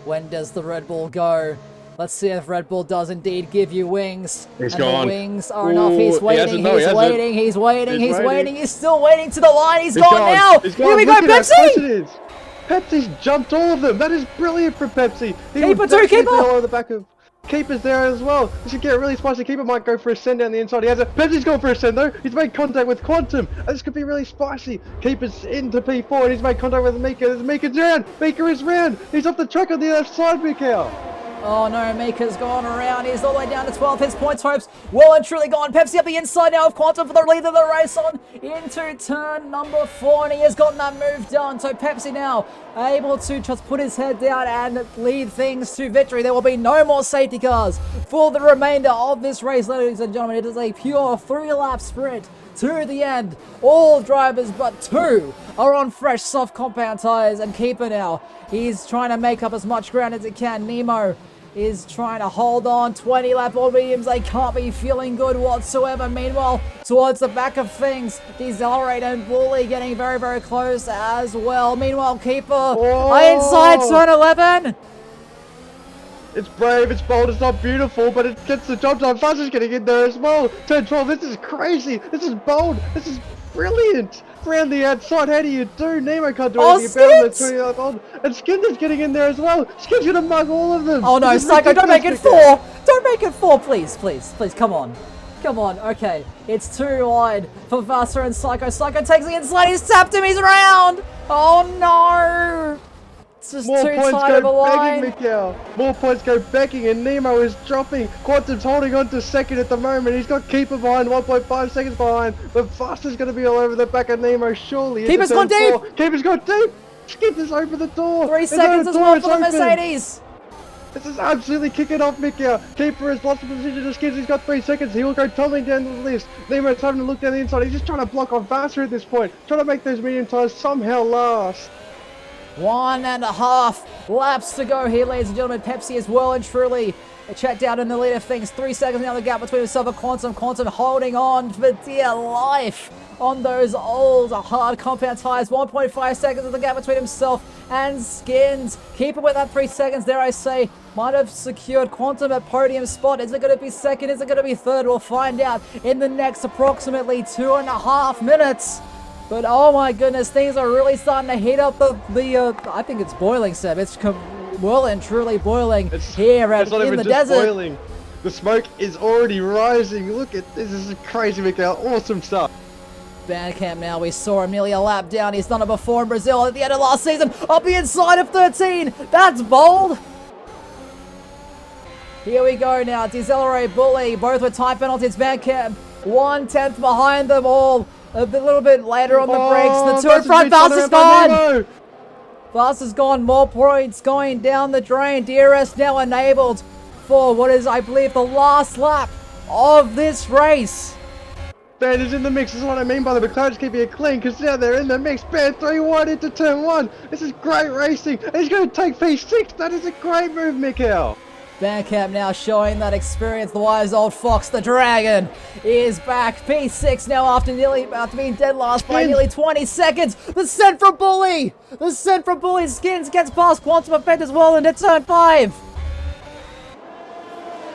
When does the Red Bull go? Let's see if Red Bull does indeed give you wings. He's gone. The wings are enough. He's waiting. He's waiting. He's still waiting to the line. He's gone now. Here we go, Pepsi. Pepsi's jumped all of them. That is brilliant from Pepsi. Keeper. All over the back of Keeper's there as well. This should get really spicy. Keeper might go for a send down the inside. Pepsi's going for a send though. He's made contact with Quantum. This could be really spicy. Keeper's into P4 and he's made contact with Mika. Mika's round. Mika is round. He's off the track on the left side, Mika. Oh no, Mika's gone around. He's all the way down to 12. His points hopes well and truly gone. Pepsi up the inside now of Quantum for the lead of the race on into turn number 4, and he has gotten that move done. So Pepsi now able to just put his head down and lead things to victory. There will be no more safety cars for the remainder of this race, ladies and gentlemen. It is a pure 3-lap sprint to the end. All drivers but 2 are on fresh soft compound tires, and Keeper now, he's trying to make up as much ground as he can. Nemo is trying to hold on. 20 lap all mediums. They can't be feeling good whatsoever. Meanwhile, towards the back of things, Decelerate and Bully getting very, very close as well. Meanwhile, Keeper inside turn 11. It's brave, it's bold, it's not beautiful, but it gets the job done. Fuzz is getting in there as well. Turn 12, this is crazy. This is bold. This is brilliant. Round the outside, how do you do? Nemo can't do anything about it. 20 lap on. And Skins is getting in there as well. Skins gonna mug all of them. Oh no, Psycho, don't make it 4. Don't make it 4, please, please, please, come on. Come on, okay. It's too wide for Vasa and Psycho. Psycho takes the inside, he's tapped him, he's around. Oh no. It's just more too points tight of a go line. begging, Mikhail. More points go begging, and Nemo is dropping. Quantum's holding on to second at the moment. He's got Keeper behind, 1.5 seconds behind. But Faster's going to be all over the back of Nemo, surely. Keeper's gone deep. Keeper's gone deep. Skip is over the door. 3 seconds as well for the Mercedes. This is absolutely kicking off, Mikhail. Keeper has lost the position to Skids. He's got 3 seconds. He will go tumbling down the list. Nemo's having to look down the inside. He's just trying to block on Faster at this point. Trying to make those medium tires somehow last. 1.5 laps to go here, ladies and gentlemen. Pepsi is well and truly checked out in the lead of things. 3 seconds now the gap between himself and Quantum. Quantum holding on for dear life on those old hard compound tires. 1.5 seconds of the gap between himself and Skins. Keep it with that 3 seconds, dare I say. Might have secured Quantum at podium spot. Is it going to be second? Is it going to be third? We'll find out in the next approximately 2.5 minutes. But oh my goodness, things are really starting to heat up I think it's boiling, Seb. It's well and truly boiling here in the desert. Boiling. The smoke is already rising. Look at this. This is crazy, Mikhail. Awesome stuff. Bandcamp now. We saw him nearly a lap down. He's done it before in Brazil at the end of last season. Up the inside of 13. That's bold. Here we go now. Decelerate, Bully, both with time penalties. Bandcamp 1/10 behind them all. A little bit later on the brakes. The two in front. Fast is gone. Fast is gone. More points going down the drain. DRS now enabled for what is, I believe, the last lap of this race. Band is in the mix. This is what I mean by the McLaren's keeping it clean, because now they're in the mix. Band 3 wide into turn 1. This is great racing. And he's going to take P6. That is a great move, Mikhail. Bandcamp now showing that experience. The wise old fox, the dragon, is back. P6 now after being dead last by nearly 20 seconds. The send from Bully. The send from Bully. Skins gets past Quantum Effect as well into turn 5.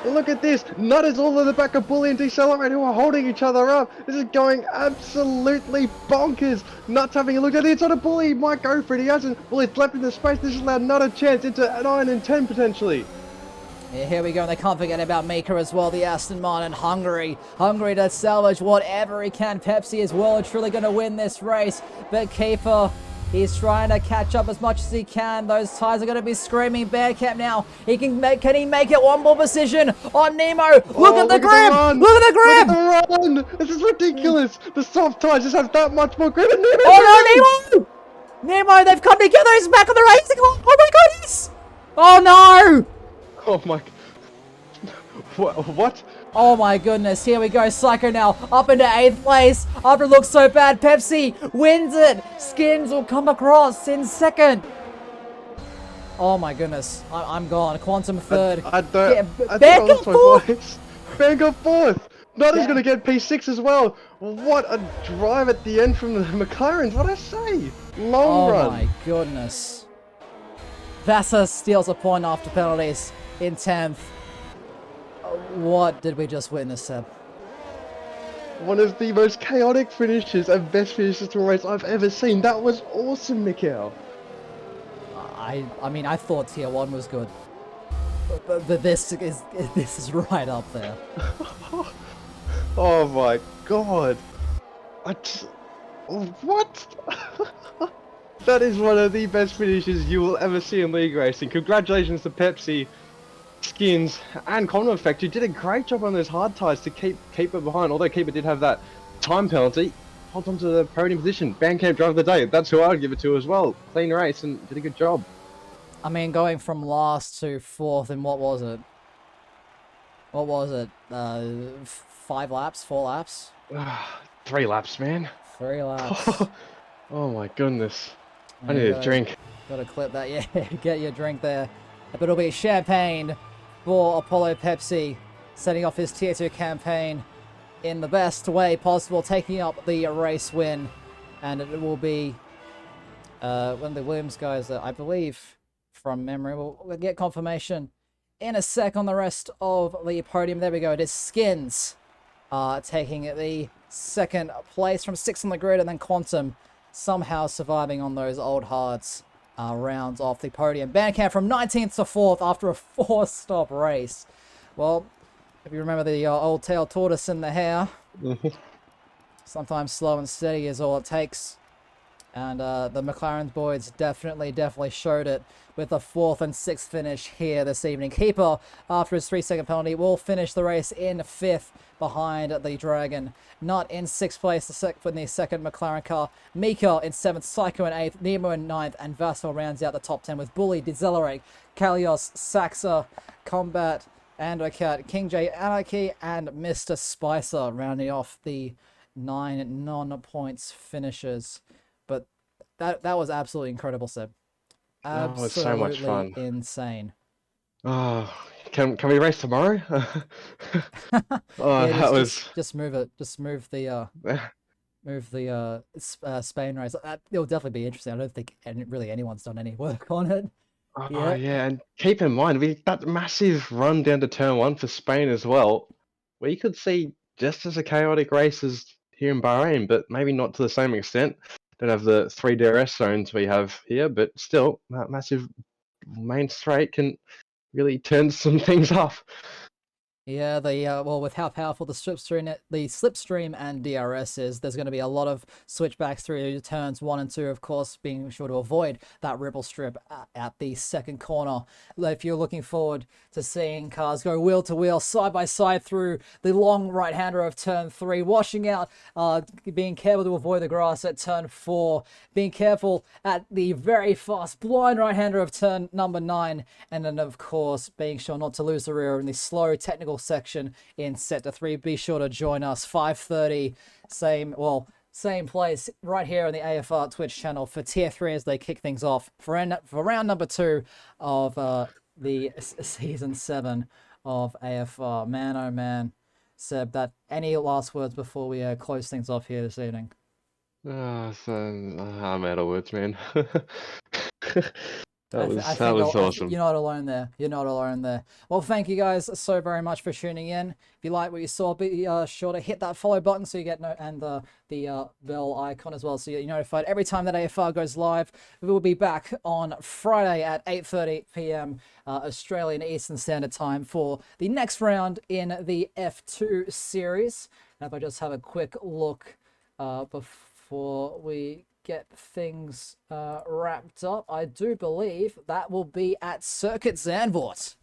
Look at this. Nut is all in the back of Bully and Decelerate, who are holding each other up. This is going absolutely bonkers. Nut's having a look at the inside of Bully. He might go for it. He hasn't. Bully's left in the space. This has allowed Nut a chance into 9 and 10 potentially. Yeah, here we go, and they can't forget about Maker as well, the Aston Martin. Hungry to salvage whatever he can. Pepsi is well and truly going to win this race, but Keeper, he's trying to catch up as much as he can. Those tires are going to be screaming. Bearcat now, can he make it one more position on Nemo? Look at the grip! Look at the grip! Look at the run! This is ridiculous! The soft tires just have that much more grip. Nemo! Oh no, Nemo! Nemo, they've come together, he's back on the racing line! Oh my goodness! Oh no! Oh my... What? Oh my goodness, here we go. Psycho now up into 8th place. After it looks so bad, Pepsi wins it. Skins will come across in 2nd. Oh my goodness, I'm gone. Quantum 3rd. Band got 4th. Band got 4th. Nut is going to get P6 as well. What a drive at the end from the McLarens. What I say? Long run. Oh my goodness. Vasa steals a point after penalties in 10th. What did we just witness, Seb? One of the most chaotic finishes and best finishes to a race I've ever seen. That was awesome, Mikhail. I mean, I thought Tier 1 was good. But this is right up there. Oh my god. What? That is one of the best finishes you will ever see in league racing. Congratulations to Pepsi, Skins, and Common Effect, who did a great job on those hard tires to keep Keeper behind. Although Keeper did have that time penalty, holds on to the podium position. Bandcamp driver of the day. That's who I would give it to as well. Clean race and did a good job. I mean, going from last to 4th in what was it? 5 laps? 4 laps? 3 laps, man. 3 laps. Oh my goodness. I need a drink. Gotta clip that, yeah. Get your drink there. But it'll be champagne for Apollo Pepsi, setting off his Tier 2 campaign in the best way possible, taking up the race win. And it will be one of the Williams guys, I believe, from memory. We'll get confirmation in a sec on the rest of the podium. There we go. It is Skins taking the second place from 6th on the grid, and then Quantum somehow surviving on those old hards rounds off the podium. Bandcamp from 19th to 4th after a 4-stop race. Well, if you remember the old tail tortoise in the hare, sometimes slow and steady is all it takes. And the McLaren boys definitely showed it with a 4th and 6th finish here this evening. Keeper, after his 3-second penalty, will finish the race in 5th behind the Dragon. Not in 6th place for the second McLaren car. Mika in 7th, Psycho in 8th, Nemo in 9th, and Vassal rounds out the top 10 with Bully, Decelerate, Kalios, Saxa, Combat, Andocat, King J Anarchy, and Mr. Spicer rounding off the 9 non-points finishers. But that was absolutely incredible, Seb. Absolutely it was so much fun. Insane. Oh, can we race tomorrow? Yeah, That was just move it. Just move the Spain race. It'll definitely be interesting. I don't think really anyone's done any work on it. Oh yeah, and keep in mind that massive run down to turn 1 for Spain as well. We could see just as a chaotic race as here in Bahrain, but maybe not to the same extent. Don't have the 3 DRS zones we have here, but still, that massive main straight can really turn some things off. Yeah, well, with how powerful the slipstream and DRS is, there's going to be a lot of switchbacks through turns 1 and 2, of course, being sure to avoid that ripple strip at the second corner. If you're looking forward to seeing cars go wheel to wheel, side by side through the long right-hander of turn 3, washing out, being careful to avoid the grass at turn 4, being careful at the very fast blind right-hander of turn number 9, and then, of course, being sure not to lose the rear in the slow technical section in sector 3. Be sure to join us 5:30, same place right here on the AFR Twitch channel for Tier 3 as they kick things off for round number 2 of the season 7 of AFR. Man, oh man, Seb, any last words before we close things off here this evening? I'm out of words, man. That was awesome. You're not alone there. You're not alone there. Well, thank you guys so very much for tuning in. If you like what you saw, be sure to hit that follow button so you get and the bell icon as well, so you're notified every time that AFR goes live. We will be back on Friday at 8:30 p.m. Australian Eastern Standard Time for the next round in the F2 series. And if I just have a quick look before we get things wrapped up, I do believe that will be at Circuit Zandvoort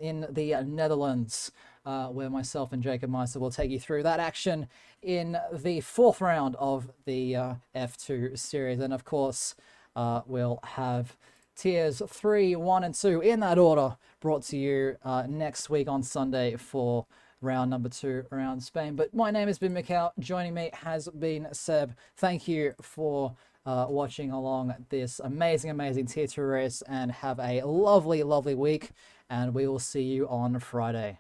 in the Netherlands, where myself and Jacob Meister will take you through that action in the 4th round of the F2 series. And of course, we'll have tiers 3, 1, and 2 in that order brought to you next week on Sunday for round number 2 around Spain. But my name has been Mikhail. Joining me has been Seb. Thank you for watching along this amazing Tier 2 race, and have a lovely week, and we will see you on Friday.